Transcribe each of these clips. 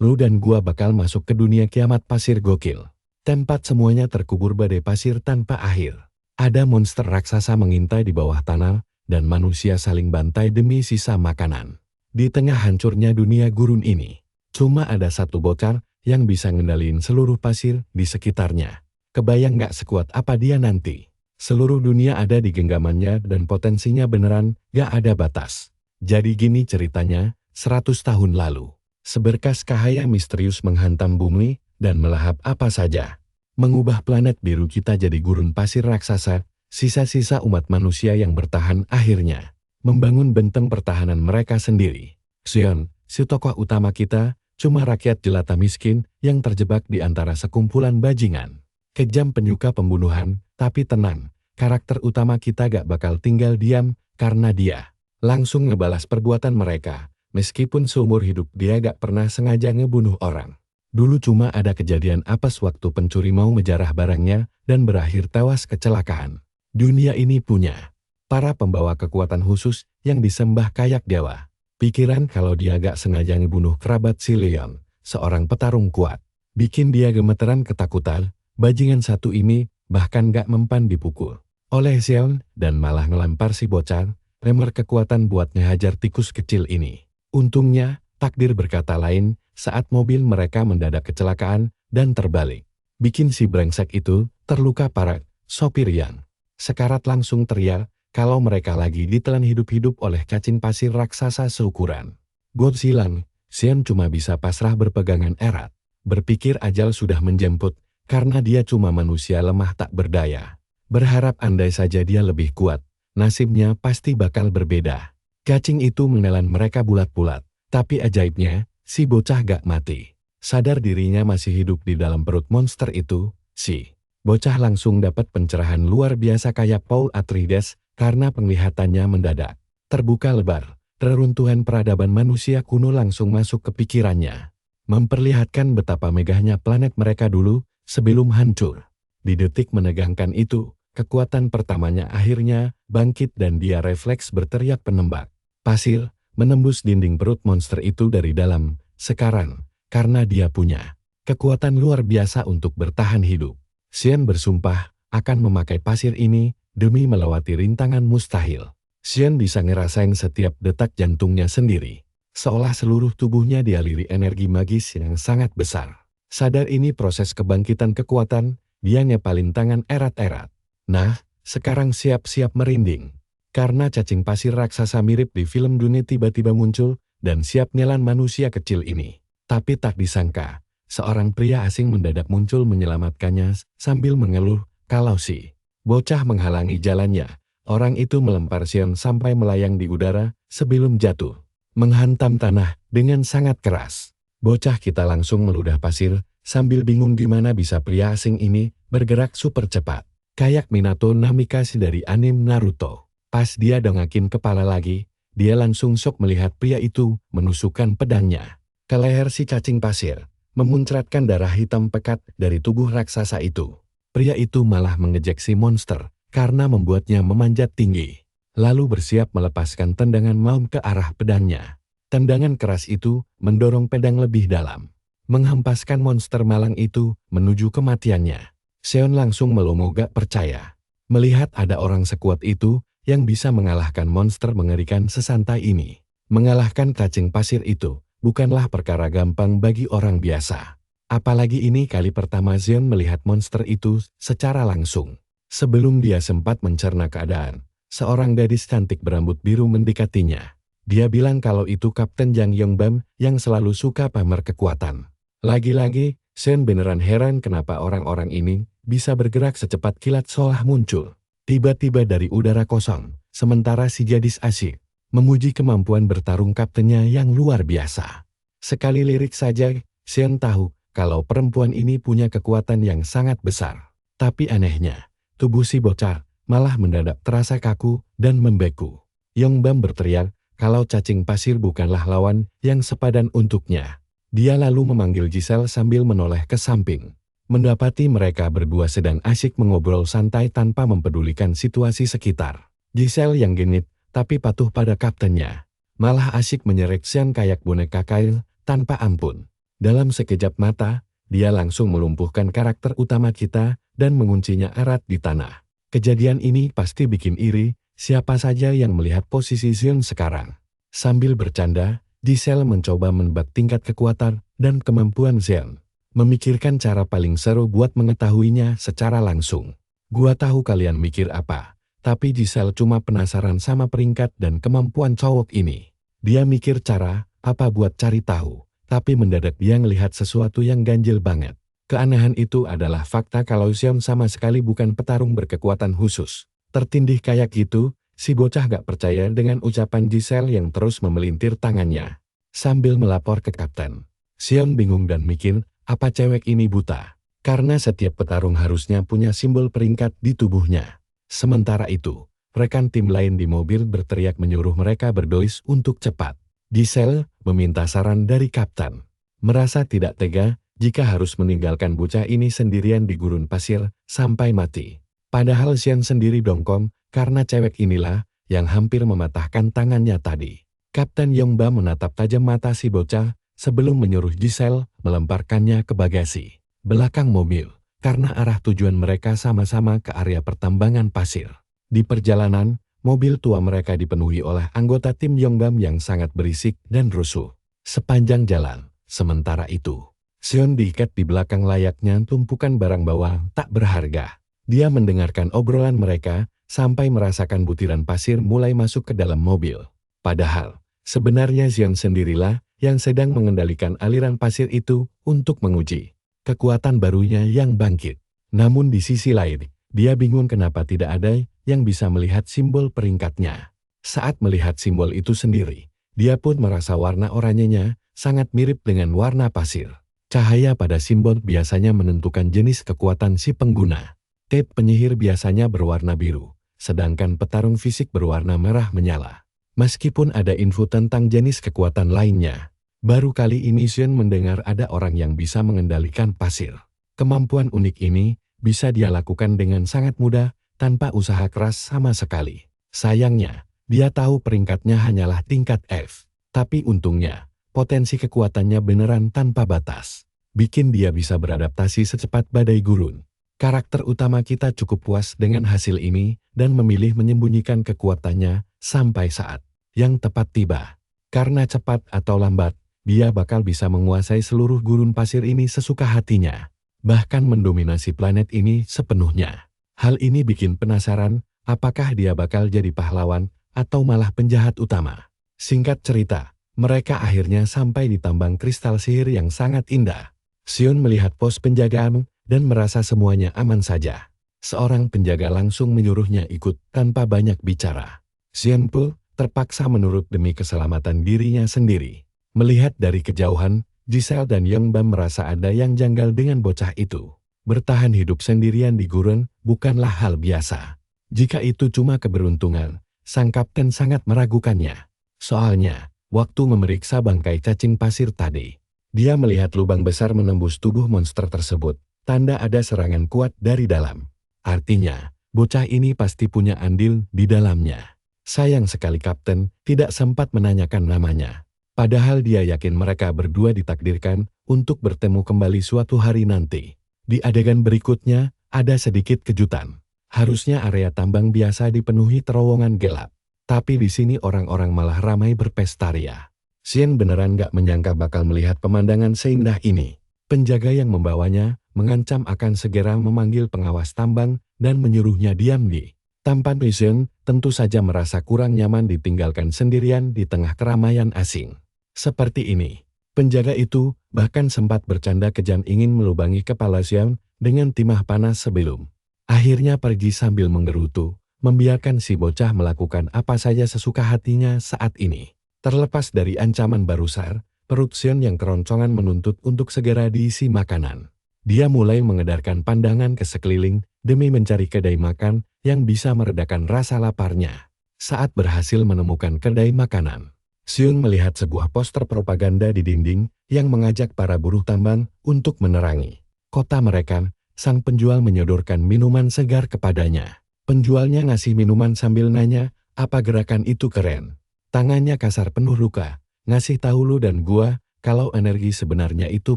lu dan gua bakal masuk ke dunia kiamat pasir gokil. Tempat semuanya terkubur badai pasir tanpa akhir. Ada monster raksasa mengintai di bawah tanah, dan manusia saling bantai demi sisa makanan. Di tengah hancurnya dunia gurun ini, cuma ada satu bocah yang bisa ngendaliin seluruh pasir di sekitarnya. Kebayang gak sekuat apa dia nanti? Seluruh dunia ada di genggamannya dan potensinya beneran gak ada batas. Jadi gini ceritanya, 100 tahun lalu. Seberkas cahaya misterius menghantam bumi dan melahap apa saja. Mengubah planet biru kita jadi gurun pasir raksasa, sisa-sisa umat manusia yang bertahan akhirnya membangun benteng pertahanan mereka sendiri. Xion, si tokoh utama kita, cuma rakyat jelata miskin yang terjebak di antara sekumpulan bajingan. Kejam penyuka pembunuhan, tapi tenang, karakter utama kita gak bakal tinggal diam karena dia langsung ngebalas perbuatan mereka. Meskipun seumur hidup dia gak pernah sengaja ngebunuh orang. Dulu cuma ada kejadian apes waktu pencuri mau menjarah barangnya dan berakhir tewas kecelakaan. Dunia ini punya para pembawa kekuatan khusus yang disembah kayak dewa. Pikiran kalau dia gak sengaja ngebunuh kerabat si Leon, seorang petarung kuat, bikin dia gemeteran ketakutan. Bajingan satu ini bahkan gak mempan dipukul oleh Xion dan malah ngelempar si bocah remer kekuatan buat ngehajar tikus kecil ini. Untungnya, takdir berkata lain saat mobil mereka mendadak kecelakaan dan terbalik. Bikin si brengsek itu terluka parah. Sopir yang sekarat langsung teriak kalau mereka lagi ditelan hidup-hidup oleh cacing pasir raksasa seukuran Godzilla. Xion cuma bisa pasrah berpegangan erat. Berpikir ajal sudah menjemput karena dia cuma manusia lemah tak berdaya. Berharap andai saja dia lebih kuat, nasibnya pasti bakal berbeda. Cacing itu menelan mereka bulat-bulat, tapi ajaibnya, si bocah gak mati. Sadar dirinya masih hidup di dalam perut monster itu, si bocah langsung dapat pencerahan luar biasa kayak Paul Atreides karena penglihatannya mendadak terbuka lebar. Reruntuhan peradaban manusia kuno langsung masuk ke pikirannya, memperlihatkan betapa megahnya planet mereka dulu sebelum hancur. Di detik menegangkan itu, kekuatan pertamanya akhirnya bangkit dan dia refleks berteriak penembak. Pasir menembus dinding perut monster itu dari dalam. Sekarang, karena dia punya kekuatan luar biasa untuk bertahan hidup, Xion bersumpah akan memakai pasir ini demi melewati rintangan mustahil. Xion bisa ngerasain setiap detak jantungnya sendiri, seolah seluruh tubuhnya dialiri energi magis yang sangat besar. Sadar ini proses kebangkitan kekuatan, dia ngepalin tangan erat-erat. Nah, sekarang siap-siap merinding. Karena cacing pasir raksasa mirip di film dunia tiba-tiba muncul dan siap nelan manusia kecil ini. Tapi tak disangka, seorang pria asing mendadak muncul menyelamatkannya sambil mengeluh kalau si bocah menghalangi jalannya. Orang itu melempar Xion sampai melayang di udara sebelum jatuh, menghantam tanah dengan sangat keras. Bocah kita langsung meludah pasir sambil bingung gimana bisa pria asing ini bergerak super cepat. Kayak Minato Namikaze dari anime Naruto. Pas dia dongakin kepala lagi, dia langsung shock melihat pria itu menusukkan pedangnya ke leher si cacing pasir, memuncratkan darah hitam pekat dari tubuh raksasa itu. Pria itu malah mengejek si monster karena membuatnya memanjat tinggi, lalu bersiap melepaskan tendangan maut ke arah pedangnya. Tendangan keras itu mendorong pedang lebih dalam, menghempaskan monster malang itu menuju kematiannya. Xion langsung melongo gak percaya, melihat ada orang sekuat itu yang bisa mengalahkan monster mengerikan sesantai ini. Mengalahkan cacing pasir itu bukanlah perkara gampang bagi orang biasa. Apalagi ini kali pertama Xion melihat monster itu secara langsung. Sebelum dia sempat mencerna keadaan, seorang gadis cantik berambut biru mendekatinya. Dia bilang kalau itu Kapten Jang Yongbam yang selalu suka pamer kekuatan. Lagi-lagi, Xion beneran heran kenapa orang-orang ini bisa bergerak secepat kilat seolah muncul tiba-tiba dari udara kosong, sementara si gadis asik memuji kemampuan bertarung kaptennya yang luar biasa. Sekali lirik saja, Xion tahu kalau perempuan ini punya kekuatan yang sangat besar. Tapi anehnya, tubuh si bocah malah mendadak terasa kaku dan membeku. Yongbam berteriak kalau cacing pasir bukanlah lawan yang sepadan untuknya. Dia lalu memanggil Giselle sambil menoleh ke samping. Mendapati mereka berdua sedang asyik mengobrol santai tanpa mempedulikan situasi sekitar. Giselle yang genit, tapi patuh pada kaptennya, malah asyik menyerek Xion kayak boneka kail tanpa ampun. Dalam sekejap mata, dia langsung melumpuhkan karakter utama kita dan menguncinya erat di tanah. Kejadian ini pasti bikin iri siapa saja yang melihat posisi Xion sekarang. Sambil bercanda, Giselle mencoba menebak tingkat kekuatan dan kemampuan Xion. Memikirkan cara paling seru buat mengetahuinya secara langsung. Gua tahu kalian mikir apa, tapi Giselle cuma penasaran sama peringkat dan kemampuan cowok ini. Dia mikir cara apa buat cari tahu, tapi mendadak dia ngelihat sesuatu yang ganjil banget. Keanehan itu adalah fakta kalau Xion sama sekali bukan petarung berkekuatan khusus. Tertindih kayak gitu, si bocah gak percaya dengan ucapan Giselle yang terus memelintir tangannya. Sambil melapor ke kapten, Xion bingung dan mikir, apa cewek ini buta? Karena setiap petarung harusnya punya simbol peringkat di tubuhnya. Sementara itu, rekan tim lain di mobil berteriak menyuruh mereka berdois untuk cepat. Giselle meminta saran dari kapten. Merasa tidak tega jika harus meninggalkan bocah ini sendirian di gurun pasir sampai mati. Padahal Xion sendiri dongkol karena cewek inilah yang hampir mematahkan tangannya tadi. Kapten Yongba menatap tajam mata si bocah sebelum menyuruh Giselle melemparkannya ke bagasi belakang mobil karena arah tujuan mereka sama-sama ke area pertambangan pasir. Di perjalanan, mobil tua mereka dipenuhi oleh anggota tim Yongbam yang sangat berisik dan rusuh. Sepanjang jalan, sementara itu, Xion diikat di belakang layaknya tumpukan barang bawah tak berharga. Dia mendengarkan obrolan mereka sampai merasakan butiran pasir mulai masuk ke dalam mobil. Padahal, sebenarnya Xion sendirilah yang sedang mengendalikan aliran pasir itu untuk menguji kekuatan barunya yang bangkit. Namun di sisi lain, dia bingung kenapa tidak ada yang bisa melihat simbol peringkatnya. Saat melihat simbol itu sendiri, dia pun merasa warna oranyenya sangat mirip dengan warna pasir. Cahaya pada simbol biasanya menentukan jenis kekuatan si pengguna. Tape penyihir biasanya berwarna biru, sedangkan petarung fisik berwarna merah menyala. Meskipun ada info tentang jenis kekuatan lainnya, baru kali ini Xion mendengar ada orang yang bisa mengendalikan pasir. Kemampuan unik ini bisa dia lakukan dengan sangat mudah tanpa usaha keras sama sekali. Sayangnya, dia tahu peringkatnya hanyalah tingkat F. Tapi untungnya, potensi kekuatannya beneran tanpa batas. Bikin dia bisa beradaptasi secepat badai gurun. Karakter utama kita cukup puas dengan hasil ini dan memilih menyembunyikan kekuatannya sampai saat yang tepat tiba. Karena cepat atau lambat, dia bakal bisa menguasai seluruh gurun pasir ini sesuka hatinya. Bahkan mendominasi planet ini sepenuhnya. Hal ini bikin penasaran, apakah dia bakal jadi pahlawan atau malah penjahat utama. Singkat cerita, mereka akhirnya sampai di tambang kristal sihir yang sangat indah. Xion melihat pos penjagaan dan merasa semuanya aman saja. Seorang penjaga langsung menyuruhnya ikut tanpa banyak bicara. Xion pun terpaksa menurut demi keselamatan dirinya sendiri. Melihat dari kejauhan, Giselle dan Yongbam merasa ada yang janggal dengan bocah itu. Bertahan hidup sendirian di gurun bukanlah hal biasa. Jika itu cuma keberuntungan, sang kapten sangat meragukannya. Soalnya, waktu memeriksa bangkai cacing pasir tadi, dia melihat lubang besar menembus tubuh monster tersebut. Tanda ada serangan kuat dari dalam. Artinya, bocah ini pasti punya andil di dalamnya. Sayang sekali kapten tidak sempat menanyakan namanya. Padahal dia yakin mereka berdua ditakdirkan untuk bertemu kembali suatu hari nanti. Di adegan berikutnya, ada sedikit kejutan. Harusnya area tambang biasa dipenuhi terowongan gelap. Tapi di sini orang-orang malah ramai berpesta ria. Xion beneran gak menyangka bakal melihat pemandangan seindah ini. Penjaga yang membawanya mengancam akan segera memanggil pengawas tambang dan menyuruhnya diam di tampan. Xion tentu saja merasa kurang nyaman ditinggalkan sendirian di tengah keramaian asing. Seperti ini, penjaga itu bahkan sempat bercanda kejam ingin melubangi kepala Xion dengan timah panas sebelum akhirnya pergi sambil menggerutu, membiarkan si bocah melakukan apa saja sesuka hatinya saat ini. Terlepas dari ancaman barusan, perut Xion yang keroncongan menuntut untuk segera diisi makanan. Dia mulai mengedarkan pandangan ke sekeliling demi mencari kedai makan yang bisa meredakan rasa laparnya. Saat berhasil menemukan kedai makanan, Xion melihat sebuah poster propaganda di dinding yang mengajak para buruh tambang untuk menerangi kota mereka. Sang penjual menyodorkan minuman segar kepadanya. Penjualnya ngasih minuman sambil nanya, apa gerakan itu keren? Tangannya kasar penuh luka. Ngasih tahu lu dan gua, kalau energi sebenarnya itu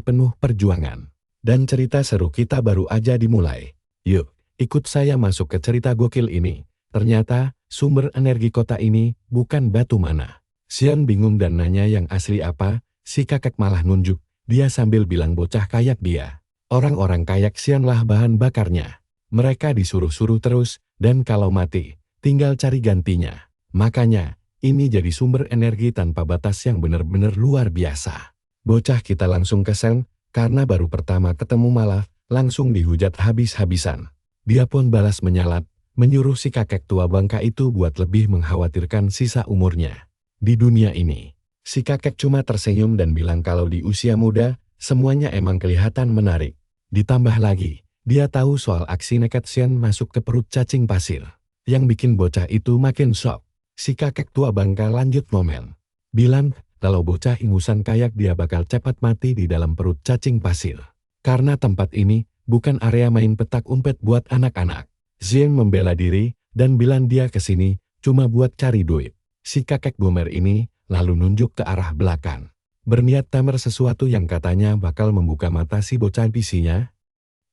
penuh perjuangan. Dan cerita seru kita baru aja dimulai. Yuk, ikut saya masuk ke cerita gokil ini. Ternyata, sumber energi kota ini bukan batu mana. Xian bingung dan nanya yang asli apa, si kakek malah nunjuk. Dia sambil bilang bocah kayak dia. Orang-orang kayak Xian lah bahan bakarnya. Mereka disuruh-suruh terus, dan kalau mati, tinggal cari gantinya. Makanya, ini jadi sumber energi tanpa batas yang benar-benar luar biasa. Bocah kita langsung kesel, karena baru pertama ketemu malah, langsung dihujat habis-habisan. Dia pun balas menyalat, menyuruh si kakek tua bangka itu buat lebih mengkhawatirkan sisa umurnya. Di dunia ini, si kakek cuma tersenyum dan bilang kalau di usia muda, semuanya emang kelihatan menarik. Ditambah lagi, dia tahu soal aksi nekat Xian masuk ke perut cacing pasir. Yang bikin bocah itu makin shock. Si kakek tua bangka lanjut ngomel. Bilang, kalau bocah ingusan kayak dia bakal cepat mati di dalam perut cacing pasir. Karena tempat ini bukan area main petak umpet buat anak-anak. Xian membela diri dan bilang dia kesini cuma buat cari duit. Si kakek gomer ini lalu nunjuk ke arah belakang. Berniat tamer sesuatu yang katanya bakal membuka mata si bocah bisinya.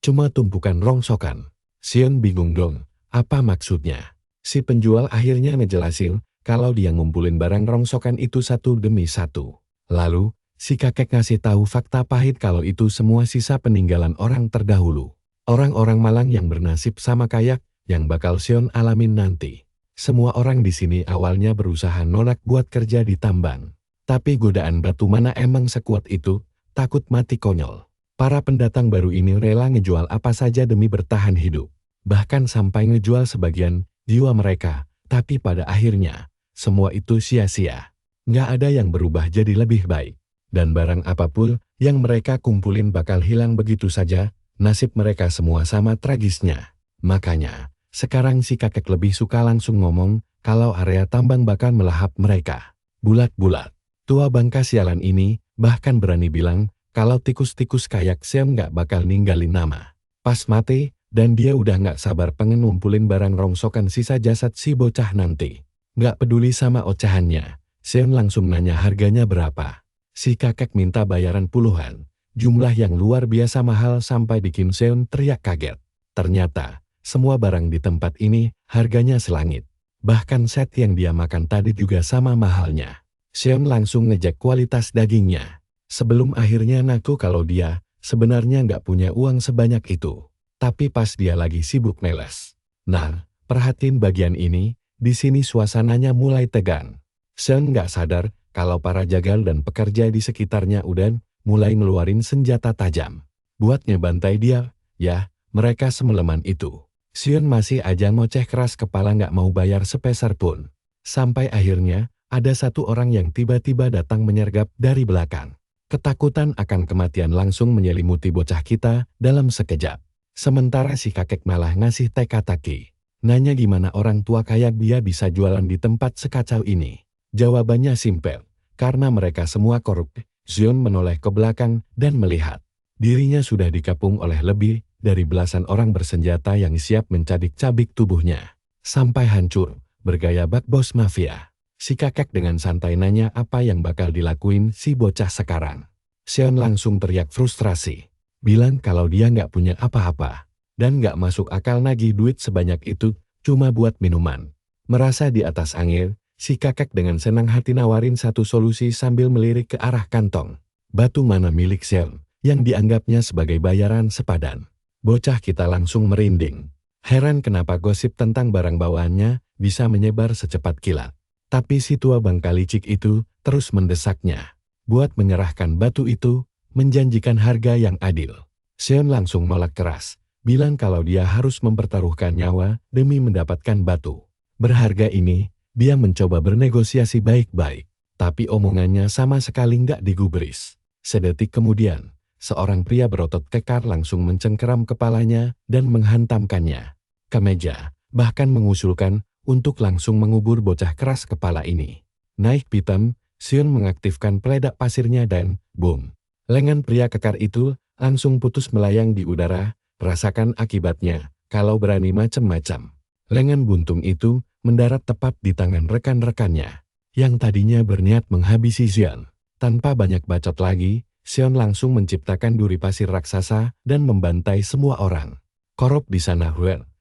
Cuma tumpukan rongsokan. Xian bingung dong, apa maksudnya? Si penjual akhirnya ngejelasin kalau dia ngumpulin barang rongsokan itu satu demi satu. Lalu, si kakek ngasih tahu fakta pahit kalau itu semua sisa peninggalan orang terdahulu. Orang-orang Malang yang bernasib sama kayak yang bakal Xian alamin nanti. Semua orang di sini awalnya berusaha nolak buat kerja di tambang. Tapi godaan batu mana emang sekuat itu, takut mati konyol. Para pendatang baru ini rela ngejual apa saja demi bertahan hidup. Bahkan sampai ngejual sebagian jiwa mereka, tapi pada akhirnya, semua itu sia-sia. Nggak ada yang berubah jadi lebih baik. Dan barang apapun yang mereka kumpulin bakal hilang begitu saja, nasib mereka semua sama tragisnya. Makanya, sekarang si kakek lebih suka langsung ngomong kalau area tambang bakal melahap mereka. Bulat-bulat. Tua bangka sialan ini bahkan berani bilang kalau tikus-tikus kayak Xian nggak bakal ninggalin nama. Pas mati, dan dia udah nggak sabar pengen ngumpulin barang rongsokan sisa jasad si bocah nanti. Nggak peduli sama ocehannya, Xian langsung nanya harganya berapa. Si kakek minta bayaran puluhan, jumlah yang luar biasa mahal sampai bikin Xian teriak kaget. Ternyata, semua barang di tempat ini harganya selangit. Bahkan set yang dia makan tadi juga sama mahalnya. Xian langsung ngecek kualitas dagingnya. Sebelum akhirnya ngaku kalau dia sebenarnya nggak punya uang sebanyak itu. Tapi pas dia lagi sibuk neles. Nah, perhatiin bagian ini, di sini suasananya mulai tegang. Xian nggak sadar kalau para jagal dan pekerja di sekitarnya udah mulai ngeluarin senjata tajam. Buat ngebantai dia, ya, mereka semeleman itu. Xian masih aja ngoceh keras kepala nggak mau bayar sepeser pun. Sampai akhirnya, ada satu orang yang tiba-tiba datang menyergap dari belakang. Ketakutan akan kematian langsung menyelimuti bocah kita dalam sekejap. Sementara si kakek malah ngasih teka-teki. Nanya gimana orang tua kayak dia bisa jualan di tempat sekacau ini. Jawabannya simpel, karena mereka semua korup. Xian menoleh ke belakang dan melihat. Dirinya sudah dikepung oleh lebih dari belasan orang bersenjata yang siap mencabik-cabik tubuhnya. Sampai hancur, bergaya bak bos mafia. Si kakek dengan santai nanya apa yang bakal dilakuin si bocah sekarang. Xian langsung teriak frustrasi. Bilang kalau dia nggak punya apa-apa. Dan nggak masuk akal nagih duit sebanyak itu cuma buat minuman. Merasa di atas angin, si kakek dengan senang hati nawarin satu solusi sambil melirik ke arah kantong. Batu mana milik Xian yang dianggapnya sebagai bayaran sepadan. Bocah kita langsung merinding. Heran kenapa gosip tentang barang bawaannya bisa menyebar secepat kilat. Tapi si tua bangka licik itu terus mendesaknya. Buat menyerahkan batu itu, menjanjikan harga yang adil. Xian langsung nolak keras, bilang kalau dia harus mempertaruhkan nyawa demi mendapatkan batu. Berharga ini, dia mencoba bernegosiasi baik-baik, tapi omongannya sama sekali nggak digubris. Sedetik kemudian, seorang pria berotot kekar langsung mencengkeram kepalanya dan menghantamkannya ke meja, bahkan mengusulkan untuk langsung mengubur bocah keras kepala ini. Naik pitam, Xian mengaktifkan peledak pasirnya dan, boom. Lengan pria kekar itu langsung putus melayang di udara, rasakan akibatnya, kalau berani macam-macam. Lengan buntung itu mendarat tepat di tangan rekan-rekannya, yang tadinya berniat menghabisi Xian. Tanpa banyak bacot lagi, Xion langsung menciptakan duri pasir raksasa dan membantai semua orang. Korup di sana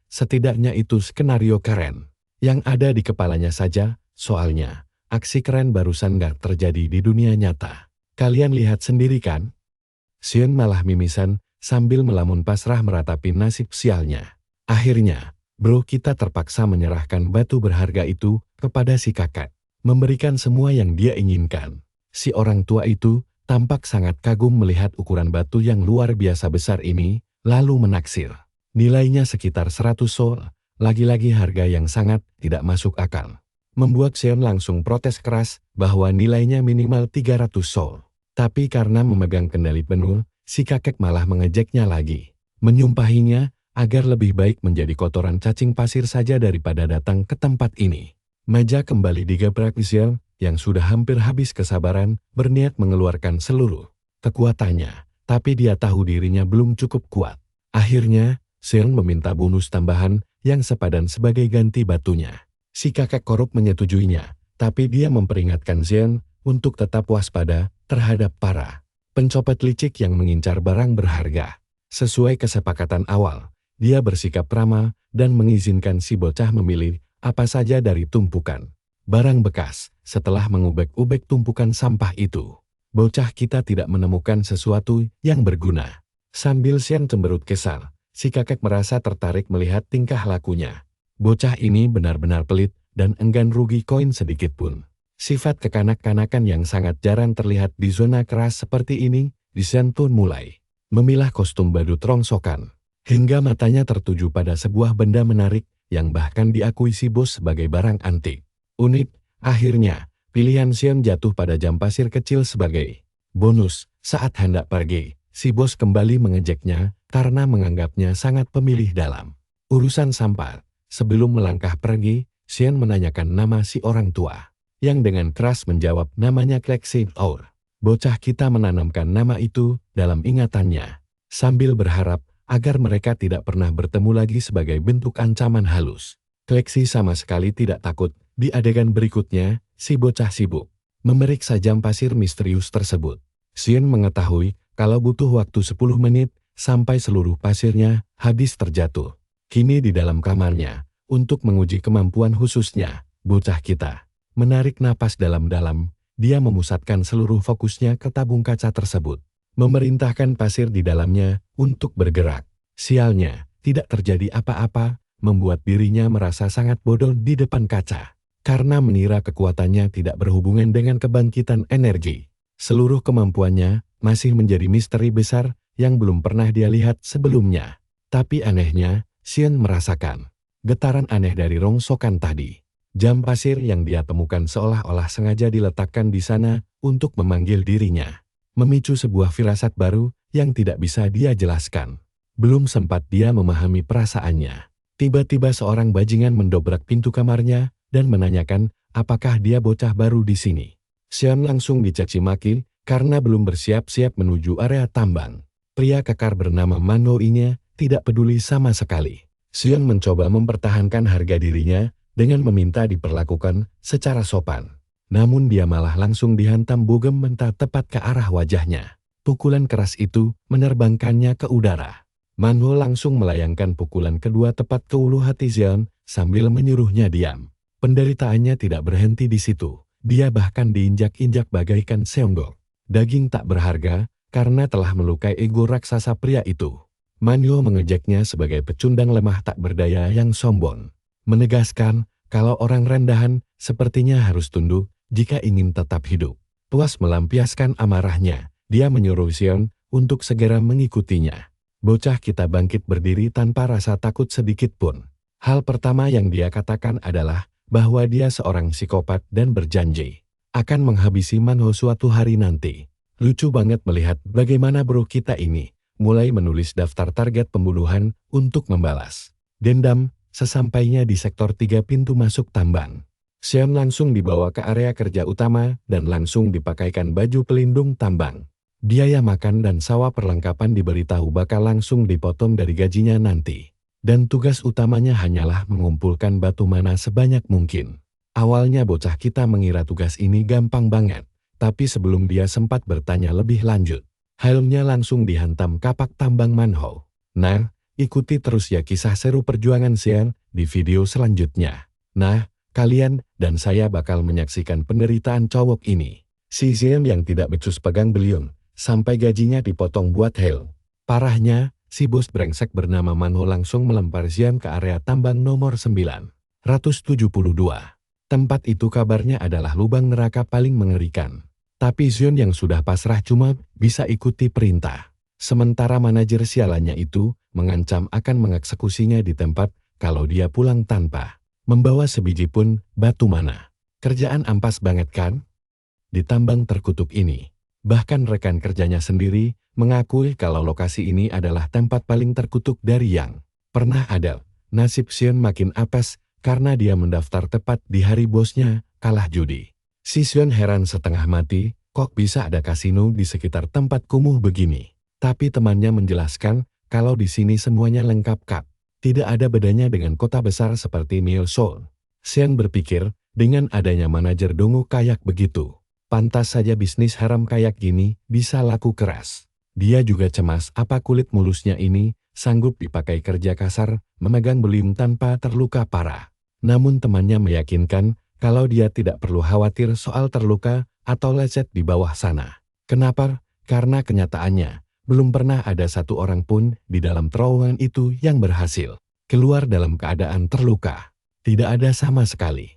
setidaknya itu skenario keren. Yang ada di kepalanya saja, soalnya, aksi keren barusan gak terjadi di dunia nyata. Kalian lihat sendiri kan? Xion malah mimisan, sambil melamun pasrah meratapi nasib sialnya. Akhirnya, bro kita terpaksa menyerahkan batu berharga itu kepada si kakak. Memberikan semua yang dia inginkan. Si orang tua itu tampak sangat kagum melihat ukuran batu yang luar biasa besar ini, lalu menaksir. Nilainya sekitar 100 sol, lagi-lagi harga yang sangat tidak masuk akal. Membuat Xion langsung protes keras bahwa nilainya minimal 300 sol. Tapi karena memegang kendali penuh, si kakek malah mengejeknya lagi. Menyumpahinya agar lebih baik menjadi kotoran cacing pasir saja daripada datang ke tempat ini. Meja kembali digebrak Xion yang sudah hampir habis kesabaran, berniat mengeluarkan seluruh kekuatannya. Tapi dia tahu dirinya belum cukup kuat. Akhirnya, Xion meminta bonus tambahan yang sepadan sebagai ganti batunya. Si kakek korup menyetujuinya, tapi dia memperingatkan Xion untuk tetap waspada terhadap para pencopet licik yang mengincar barang berharga. Sesuai kesepakatan awal, dia bersikap ramah dan mengizinkan si bocah memilih apa saja dari tumpukan barang bekas. Setelah mengubek-ubek tumpukan sampah itu, bocah kita tidak menemukan sesuatu yang berguna. Sambil Xion cemberut kesal, si kakek merasa tertarik melihat tingkah lakunya. Bocah ini benar-benar pelit dan enggan rugi koin sedikit pun. Sifat kekanak-kanakan yang sangat jarang terlihat di zona keras seperti ini, Xion pun mulai memilah kostum badut rongsokan. Hingga matanya tertuju pada sebuah benda menarik yang bahkan diakui si bos sebagai barang antik. Unik, akhirnya, pilihan Xion jatuh pada jam pasir kecil sebagai bonus. Saat hendak pergi, si bos kembali mengejeknya karena menganggapnya sangat pemilih dalam urusan sampah. Sebelum melangkah pergi, Xion menanyakan nama si orang tua, yang dengan keras menjawab namanya Klexin Our. Bocah kita menanamkan nama itu dalam ingatannya, sambil berharap agar mereka tidak pernah bertemu lagi sebagai bentuk ancaman halus. Klexi sama sekali tidak takut. Di adegan berikutnya, si bocah sibuk memeriksa jam pasir misterius tersebut. Xion mengetahui kalau butuh waktu 10 menit sampai seluruh pasirnya habis terjatuh. Kini di dalam kamarnya, untuk menguji kemampuan khususnya, bocah kita menarik napas dalam-dalam. Dia memusatkan seluruh fokusnya ke tabung kaca tersebut, memerintahkan pasir di dalamnya untuk bergerak. Sialnya, tidak terjadi apa-apa, membuat dirinya merasa sangat bodoh di depan kaca. Karena mengira kekuatannya tidak berhubungan dengan kebangkitan energi. Seluruh kemampuannya masih menjadi misteri besar yang belum pernah dia lihat sebelumnya. Tapi anehnya, Xion merasakan getaran aneh dari rongsokan tadi. Jam pasir yang dia temukan seolah-olah sengaja diletakkan di sana untuk memanggil dirinya. Memicu sebuah firasat baru yang tidak bisa dia jelaskan. Belum sempat dia memahami perasaannya. Tiba-tiba seorang bajingan mendobrak pintu kamarnya dan menanyakan apakah dia bocah baru di sini. Xion langsung dicaci maki karena belum bersiap-siap menuju area tambang. Pria kekar bernama Mano ini tidak peduli sama sekali. Xion mencoba mempertahankan harga dirinya dengan meminta diperlakukan secara sopan. Namun dia malah langsung dihantam bugem mentah tepat ke arah wajahnya. Pukulan keras itu menerbangkannya ke udara. Mano langsung melayangkan pukulan kedua tepat ke ulu hati Xion sambil menyuruhnya diam. Penderitaannya tidak berhenti di situ. Dia bahkan diinjak-injak bagaikan seonggok. Daging tak berharga karena telah melukai ego raksasa pria itu. Manyo mengejeknya sebagai pecundang lemah tak berdaya yang sombong. Menegaskan kalau orang rendahan sepertinya harus tunduk jika ingin tetap hidup. Puas melampiaskan amarahnya, dia menyuruh Xion untuk segera mengikutinya. Bocah kita bangkit berdiri tanpa rasa takut sedikit pun. Hal pertama yang dia katakan adalah bahwa dia seorang psikopat dan berjanji akan menghabisi Manho suatu hari nanti. Lucu banget melihat bagaimana bro kita ini mulai menulis daftar target pembunuhan untuk membalas dendam sesampainya di sektor 3 pintu masuk tambang. Xion langsung dibawa ke area kerja utama dan langsung dipakaikan baju pelindung tambang. Biaya makan dan sewa perlengkapan diberitahu bakal langsung dipotong dari gajinya nanti. Dan tugas utamanya hanyalah mengumpulkan batu mana sebanyak mungkin. Awalnya bocah kita mengira tugas ini gampang banget, Tapi sebelum dia sempat bertanya lebih lanjut, helmnya langsung dihantam kapak tambang manhole. Nah, ikuti terus ya kisah seru perjuangan Xian di video selanjutnya. Nah, kalian dan saya bakal menyaksikan penderitaan cowok ini. Si Xian yang tidak becus pegang beliung, sampai gajinya dipotong buat Hale. Parahnya, si bos brengsek bernama Manho langsung melempar Xian ke area tambang nomor 972. Tempat itu kabarnya adalah lubang neraka paling mengerikan. Tapi Xian yang sudah pasrah cuma bisa ikuti perintah. Sementara manajer sialannya itu mengancam akan mengeksekusinya di tempat kalau dia pulang tanpa membawa sebiji pun batu mana. Kerjaan ampas banget kan? Di tambang terkutuk ini, bahkan rekan kerjanya sendiri mengakui kalau lokasi ini adalah tempat paling terkutuk dari yang pernah ada. Nasib Xian makin apes karena dia mendaftar tepat di hari bosnya kalah judi. Si Xian heran setengah mati, kok bisa ada kasino di sekitar tempat kumuh begini. Tapi temannya menjelaskan kalau di sini semuanya lengkap kap. Tidak ada bedanya dengan kota besar seperti Myeol Seoul. Xian berpikir dengan adanya manajer dongo kayak begitu, pantas saja bisnis haram kayak gini bisa laku keras. Dia juga cemas apa kulit mulusnya ini sanggup dipakai kerja kasar, memegang beliung tanpa terluka parah. Namun temannya meyakinkan kalau dia tidak perlu khawatir soal terluka atau lecet di bawah sana. Kenapa? Karena kenyataannya, belum pernah ada satu orang pun di dalam terowongan itu yang berhasil keluar dalam keadaan terluka. Tidak ada sama sekali.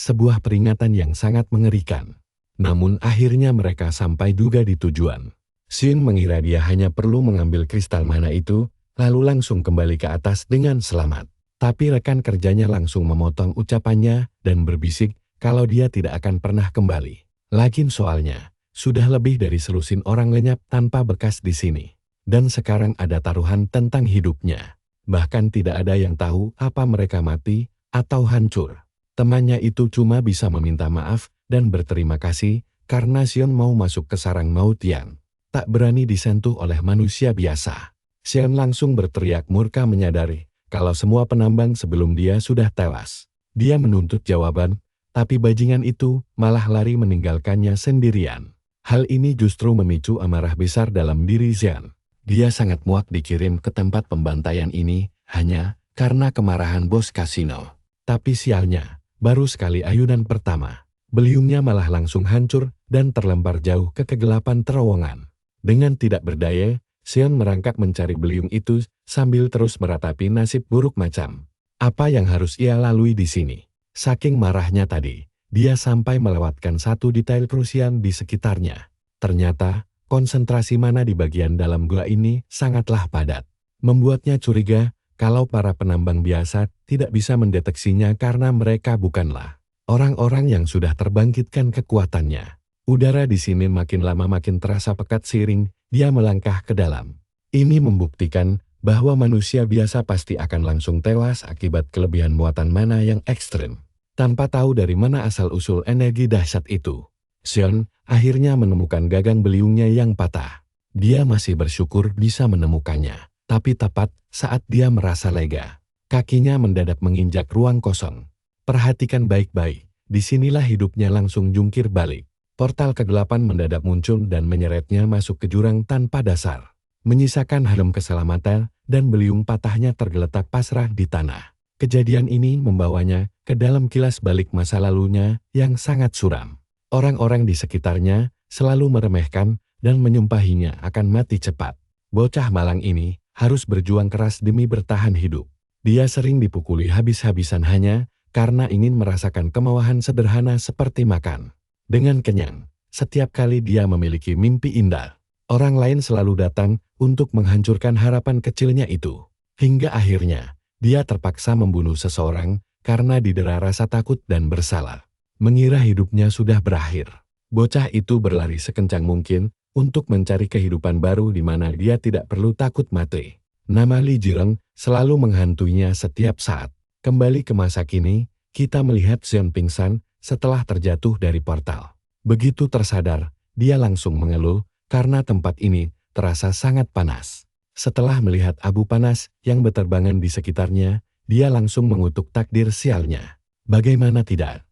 Sebuah peringatan yang sangat mengerikan. Namun akhirnya mereka sampai juga di tujuan. Xian mengira dia hanya perlu mengambil kristal mana itu, lalu langsung kembali ke atas dengan selamat. Tapi rekan kerjanya langsung memotong ucapannya dan berbisik kalau dia tidak akan pernah kembali. Lakin soalnya, sudah lebih dari selusin orang lenyap tanpa bekas di sini. Dan sekarang ada taruhan tentang hidupnya. Bahkan tidak ada yang tahu apa mereka mati atau hancur. Temannya itu cuma bisa meminta maaf dan berterima kasih karena Xian mau masuk ke sarang maut yang tak berani disentuh oleh manusia biasa. Xian langsung berteriak murka menyadari kalau semua penambang sebelum dia sudah tewas. Dia menuntut jawaban, tapi bajingan itu malah lari meninggalkannya sendirian. Hal ini justru memicu amarah besar dalam diri Xian. Dia sangat muak dikirim ke tempat pembantaian ini hanya karena kemarahan bos kasino. Tapi sialnya, baru sekali ayunan pertama, beliungnya malah langsung hancur dan terlempar jauh ke kegelapan terowongan. Dengan tidak berdaya, Xian merangkak mencari beliung itu sambil terus meratapi nasib buruk macam apa yang harus ia lalui di sini. Saking marahnya tadi, dia sampai melewatkan satu detail krusial di sekitarnya. Ternyata, konsentrasi mana di bagian dalam gua ini sangatlah padat. Membuatnya curiga kalau para penambang biasa tidak bisa mendeteksinya karena mereka bukanlah orang-orang yang sudah terbangkitkan kekuatannya. Udara di sini makin lama makin terasa pekat seiring dia melangkah ke dalam. Ini membuktikan bahwa manusia biasa pasti akan langsung tewas akibat kelebihan muatan mana yang ekstrim. Tanpa tahu dari mana asal-usul energi dahsyat itu, Xian akhirnya menemukan gagang beliungnya yang patah. Dia masih bersyukur bisa menemukannya, tapi tepat saat dia merasa lega, kakinya mendadak menginjak ruang kosong. Perhatikan baik-baik, disinilah hidupnya langsung jungkir balik. Portal kegelapan mendadak muncul dan menyeretnya masuk ke jurang tanpa dasar, menyisakan helm keselamatan dan beliung patahnya tergeletak pasrah di tanah. Kejadian ini membawanya ke dalam kilas balik masa lalunya yang sangat suram. Orang-orang di sekitarnya selalu meremehkan dan menyumpahinya akan mati cepat. Bocah malang ini harus berjuang keras demi bertahan hidup. Dia sering dipukuli habis-habisan hanya karena ingin merasakan kemauan sederhana seperti makan dengan kenyang. Setiap kali dia memiliki mimpi indah, orang lain selalu datang untuk menghancurkan harapan kecilnya itu. Hingga akhirnya, dia terpaksa membunuh seseorang karena didera rasa takut dan bersalah. Mengira hidupnya sudah berakhir. Bocah itu berlari sekencang mungkin untuk mencari kehidupan baru di mana dia tidak perlu takut mati. Nama Li Jireng selalu menghantuinya setiap saat. Kembali ke masa kini, kita melihat Xian pingsan setelah terjatuh dari portal. Begitu tersadar, dia langsung mengeluh karena tempat ini terasa sangat panas. Setelah melihat abu panas yang berterbangan di sekitarnya, dia langsung mengutuk takdir sialnya. Bagaimana tidak?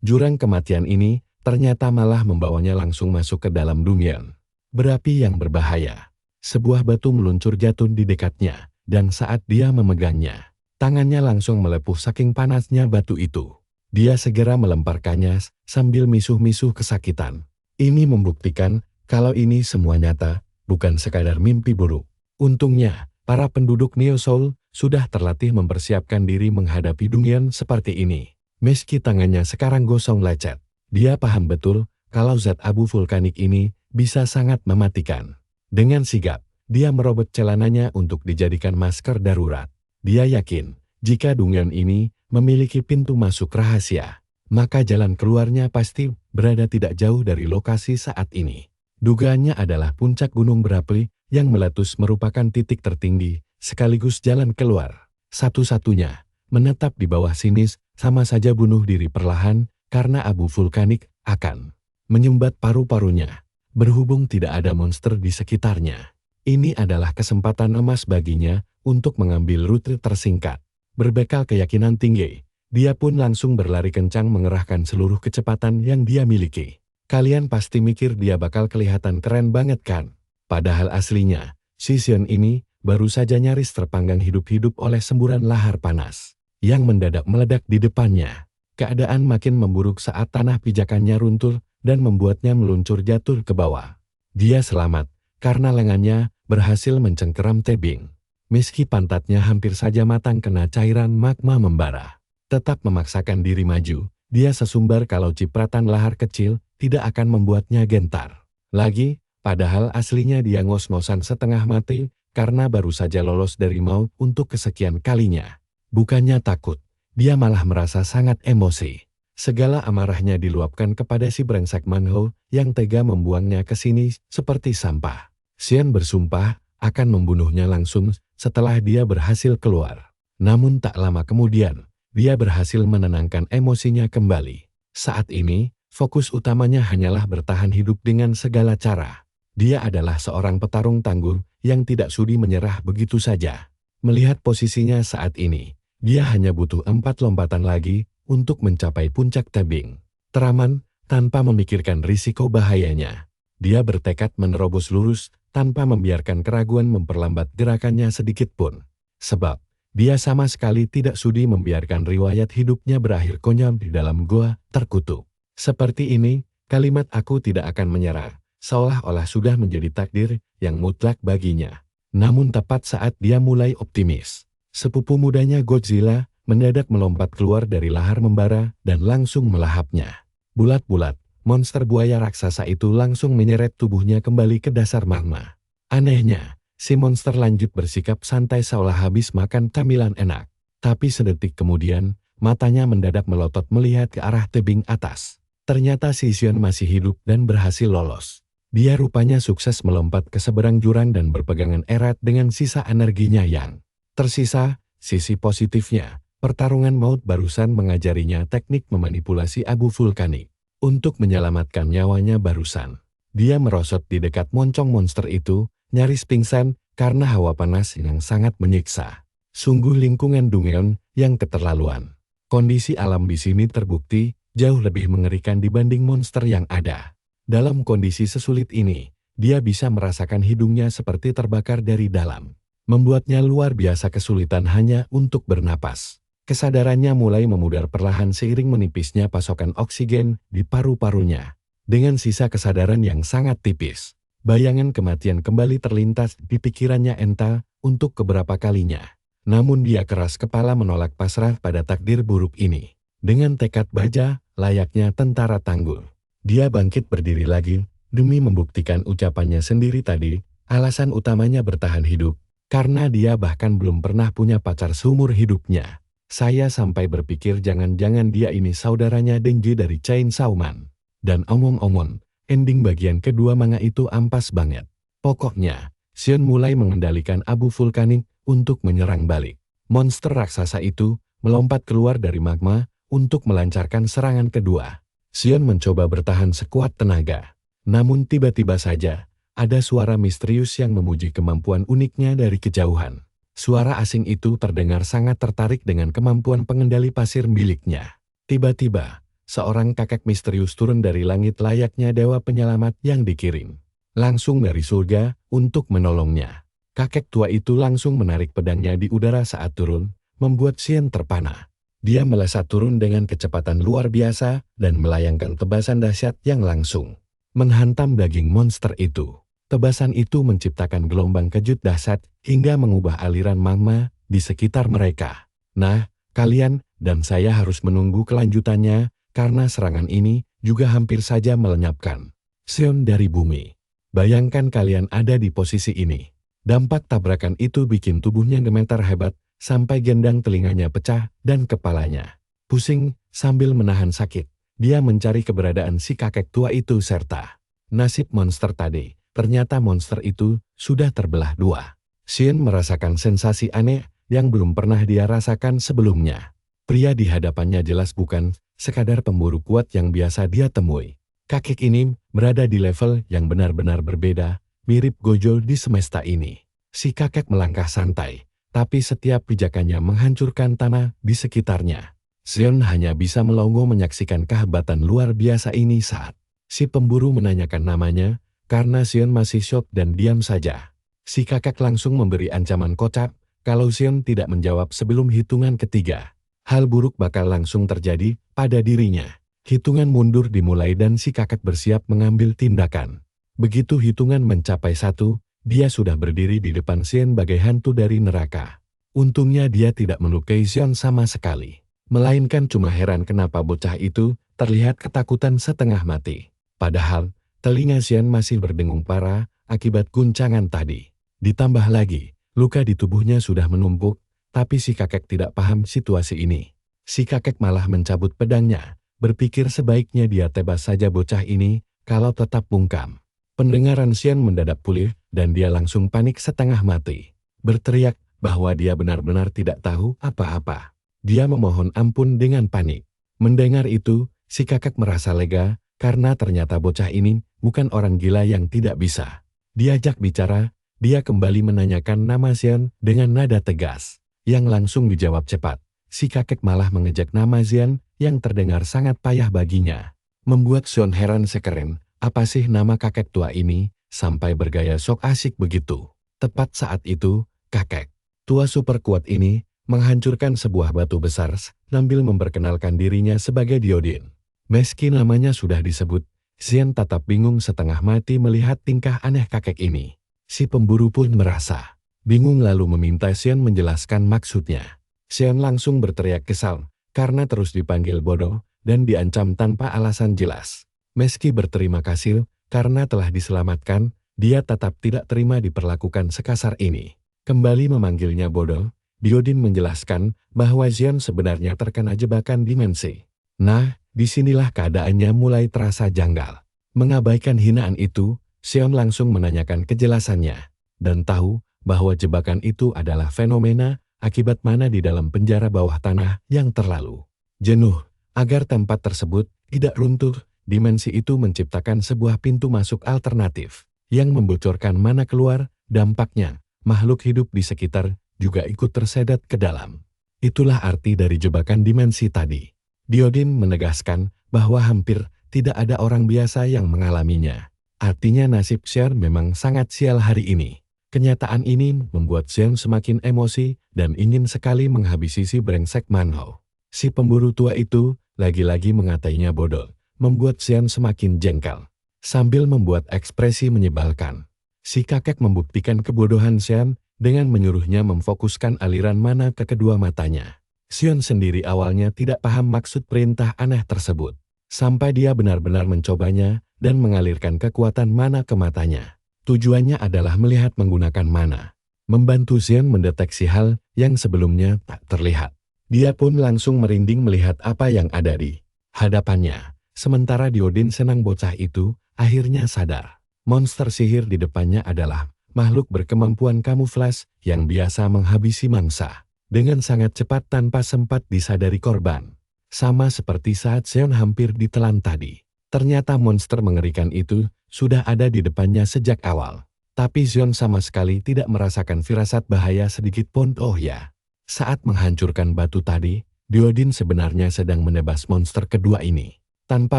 Jurang kematian ini ternyata malah membawanya langsung masuk ke dalam Dungeon berapi yang berbahaya. Sebuah batu meluncur jatuh di dekatnya, dan saat dia memegangnya, tangannya langsung melepuh saking panasnya batu itu. Dia segera melemparkannya sambil misuh-misuh kesakitan. Ini membuktikan kalau ini semua nyata, bukan sekadar mimpi buruk. Untungnya, para penduduk Neo Soul sudah terlatih mempersiapkan diri menghadapi Dungeon seperti ini. Meski tangannya sekarang gosong lecet, dia paham betul kalau zat abu vulkanik ini bisa sangat mematikan. Dengan sigap, dia merobek celananya untuk dijadikan masker darurat. Dia yakin, jika Dungeon ini memiliki pintu masuk rahasia, maka jalan keluarnya pasti berada tidak jauh dari lokasi saat ini. Dugaannya adalah puncak gunung berapi yang meletus merupakan titik tertinggi, sekaligus jalan keluar. Satu-satunya, menetap di bawah sini sama saja bunuh diri perlahan karena abu vulkanik akan menyumbat paru-parunya. Berhubung tidak ada monster di sekitarnya, ini adalah kesempatan emas baginya untuk mengambil rute tersingkat. Berbekal keyakinan tinggi, dia pun langsung berlari kencang mengerahkan seluruh kecepatan yang dia miliki. Kalian pasti mikir dia bakal kelihatan keren banget kan? Padahal aslinya, si Xion ini baru saja nyaris terpanggang hidup-hidup oleh semburan lahar panas yang mendadak meledak di depannya. Keadaan makin memburuk saat tanah pijakannya runtuh dan membuatnya meluncur jatuh ke bawah. Dia selamat karena lengannya berhasil mencengkeram tebing. Meski pantatnya hampir saja matang kena cairan magma membara, tetap memaksakan diri maju. Dia sesumbar kalau cipratan lahar kecil tidak akan membuatnya gentar lagi, padahal aslinya dia ngos-ngosan setengah mati karena baru saja lolos dari maut untuk kesekian kalinya. Bukannya takut, dia malah merasa sangat emosi. Segala amarahnya diluapkan kepada si brengsek Manho yang tega membuangnya ke sini seperti sampah. Xian bersumpah akan membunuhnya langsung setelah dia berhasil keluar. Namun tak lama kemudian, dia berhasil menenangkan emosinya kembali. Saat ini, fokus utamanya hanyalah bertahan hidup dengan segala cara. Dia adalah seorang petarung tangguh yang tidak sudi menyerah begitu saja. Melihat posisinya saat ini, dia hanya butuh 4 lompatan lagi untuk mencapai puncak tebing. Teraman, tanpa memikirkan risiko bahayanya. Dia bertekad menerobos lurus, tanpa membiarkan keraguan memperlambat gerakannya sedikit pun. Sebab, dia sama sekali tidak sudi membiarkan riwayat hidupnya berakhir konyol di dalam gua terkutuk. Seperti ini, kalimat aku tidak akan menyerah, seolah-olah sudah menjadi takdir yang mutlak baginya. Namun tepat saat dia mulai optimis, sepupu mudanya Godzilla mendadak melompat keluar dari lahar membara dan langsung melahapnya. Bulat-bulat, monster buaya raksasa itu langsung menyeret tubuhnya kembali ke dasar magma. Anehnya, si monster lanjut bersikap santai seolah habis makan camilan enak. Tapi sedetik kemudian, matanya mendadak melotot melihat ke arah tebing atas. Ternyata si Xion masih hidup dan berhasil lolos. Dia rupanya sukses melompat ke seberang jurang dan berpegangan erat dengan sisa energinya yang tersisa. Sisi positifnya, pertarungan maut barusan mengajarinya teknik memanipulasi abu vulkanik. Untuk menyelamatkan nyawanya barusan, dia merosot di dekat moncong monster itu, nyaris pingsan karena hawa panas yang sangat menyiksa. Sungguh lingkungan Dungeon yang keterlaluan. Kondisi alam di sini terbukti jauh lebih mengerikan dibanding monster yang ada. Dalam kondisi sesulit ini, dia bisa merasakan hidungnya seperti terbakar dari dalam. Membuatnya luar biasa kesulitan hanya untuk bernapas. Kesadarannya mulai memudar perlahan seiring menipisnya pasokan oksigen di paru-parunya. Dengan sisa kesadaran yang sangat tipis, bayangan kematian kembali terlintas di pikirannya entah untuk keberapa kalinya. Namun dia keras kepala menolak pasrah pada takdir buruk ini. Dengan tekad baja, layaknya tentara tangguh, dia bangkit berdiri lagi, demi membuktikan ucapannya sendiri tadi, alasan utamanya bertahan hidup, karena dia bahkan belum pernah punya pacar seumur hidupnya. Saya sampai berpikir jangan-jangan dia ini saudaranya Denji dari Chainsaw Man. Dan omong-omong, ending bagian kedua manga itu ampas banget. Pokoknya, Xion mulai mengendalikan abu vulkanik untuk menyerang balik. Monster raksasa itu melompat keluar dari magma untuk melancarkan serangan kedua. Xion mencoba bertahan sekuat tenaga. Namun tiba-tiba saja, ada suara misterius yang memuji kemampuan uniknya dari kejauhan. Suara asing itu terdengar sangat tertarik dengan kemampuan pengendali pasir miliknya. Tiba-tiba, seorang kakek misterius turun dari langit layaknya dewa penyelamat yang dikirim langsung dari surga untuk menolongnya. Kakek tua itu langsung menarik pedangnya di udara saat turun, membuat Xian terpana. Dia melesat turun dengan kecepatan luar biasa dan melayangkan tebasan dahsyat yang langsung menghantam daging monster itu. Tebasan itu menciptakan gelombang kejut dahsyat hingga mengubah aliran magma di sekitar mereka. Nah, kalian dan saya harus menunggu kelanjutannya karena serangan ini juga hampir saja melenyapkan Xian dari bumi. Bayangkan kalian ada di posisi ini. Dampak tabrakan itu bikin tubuhnya gemetar hebat sampai gendang telinganya pecah dan kepalanya pusing sambil menahan sakit. Dia mencari keberadaan si kakek tua itu serta nasib monster tadi. Ternyata monster itu sudah terbelah dua. Xian merasakan sensasi aneh yang belum pernah dia rasakan sebelumnya. Pria di hadapannya jelas bukan sekadar pemburu kuat yang biasa dia temui. Kakek ini berada di level yang benar-benar berbeda, mirip Gojo di semesta ini. Si kakek melangkah santai, tapi setiap pijakannya menghancurkan tanah di sekitarnya. Xian hanya bisa melongo menyaksikan kehebatan luar biasa ini saat si pemburu menanyakan namanya, karena Xian masih syok dan diam saja. Si kakek langsung memberi ancaman kocak, kalau Xian tidak menjawab sebelum hitungan ketiga, hal buruk bakal langsung terjadi pada dirinya. Hitungan mundur dimulai dan si kakek bersiap mengambil tindakan. Begitu hitungan mencapai 1, dia sudah berdiri di depan Xian bagai hantu dari neraka. Untungnya dia tidak melukai Xian sama sekali. Melainkan cuma heran kenapa bocah itu terlihat ketakutan setengah mati. Padahal, telinga Xian masih berdengung parah akibat guncangan tadi. Ditambah lagi, luka di tubuhnya sudah menumpuk, tapi si kakek tidak paham situasi ini. Si kakek malah mencabut pedangnya. Berpikir sebaiknya dia tebas saja bocah ini, kalau tetap bungkam. Pendengaran Xian mendadak pulih, dan dia langsung panik setengah mati. Berteriak bahwa dia benar-benar tidak tahu apa-apa. Dia memohon ampun dengan panik. Mendengar itu, si kakek merasa lega, karena ternyata bocah ini bukan orang gila yang tidak bisa diajak bicara. Dia kembali menanyakan nama Xian dengan nada tegas, yang langsung dijawab cepat. Si kakek malah mengejek nama Xian yang terdengar sangat payah baginya. Membuat Xian heran sekeren, apa sih nama kakek tua ini, sampai bergaya sok asik begitu. Tepat saat itu, kakek tua super kuat ini menghancurkan sebuah batu besar sambil memperkenalkan dirinya sebagai Diodin. Meski namanya sudah disebut, Xian tetap bingung setengah mati melihat tingkah aneh kakek ini. Si pemburu pun merasa bingung lalu meminta Xian menjelaskan maksudnya. Xian langsung berteriak kesal, karena terus dipanggil bodoh, dan diancam tanpa alasan jelas. Meski berterima kasih, karena telah diselamatkan, dia tetap tidak terima diperlakukan sekasar ini. Kembali memanggilnya bodoh, Diodin menjelaskan bahwa Xian sebenarnya terkena jebakan dimensi. Nah, disinilah keadaannya mulai terasa janggal. Mengabaikan hinaan itu, Xian langsung menanyakan kejelasannya, dan tahu bahwa jebakan itu adalah fenomena akibat mana di dalam penjara bawah tanah yang terlalu jenuh. Agar tempat tersebut tidak runtuh, dimensi itu menciptakan sebuah pintu masuk alternatif yang membocorkan mana keluar. Dampaknya, makhluk hidup di sekitar juga ikut tersedat ke dalam. Itulah arti dari jebakan dimensi tadi. Diodin menegaskan bahwa hampir tidak ada orang biasa yang mengalaminya. Artinya nasib Xian memang sangat sial hari ini. Kenyataan ini membuat Xian semakin emosi dan ingin sekali menghabisi si brengsek Manhou. Si pemburu tua itu lagi-lagi mengatainya bodoh, membuat Xian semakin jengkel. Sambil membuat ekspresi menyebalkan, si kakek membuktikan kebodohan Xian dengan menyuruhnya memfokuskan aliran mana ke kedua matanya. Xian sendiri awalnya tidak paham maksud perintah aneh tersebut, sampai dia benar-benar mencobanya dan mengalirkan kekuatan mana ke matanya. Tujuannya adalah melihat menggunakan mana, membantu Xian mendeteksi hal yang sebelumnya tak terlihat. Dia pun langsung merinding melihat apa yang ada di hadapannya. Sementara Diodin senang bocah itu akhirnya sadar. Monster sihir di depannya adalah makhluk berkemampuan kamuflas yang biasa menghabisi mangsa dengan sangat cepat tanpa sempat disadari korban. Sama seperti saat Xian hampir ditelan tadi. Ternyata monster mengerikan itu sudah ada di depannya sejak awal. Tapi Xian sama sekali tidak merasakan firasat bahaya sedikit pun. Oh ya, saat menghancurkan batu tadi, Diodin sebenarnya sedang menebas monster kedua ini. Tanpa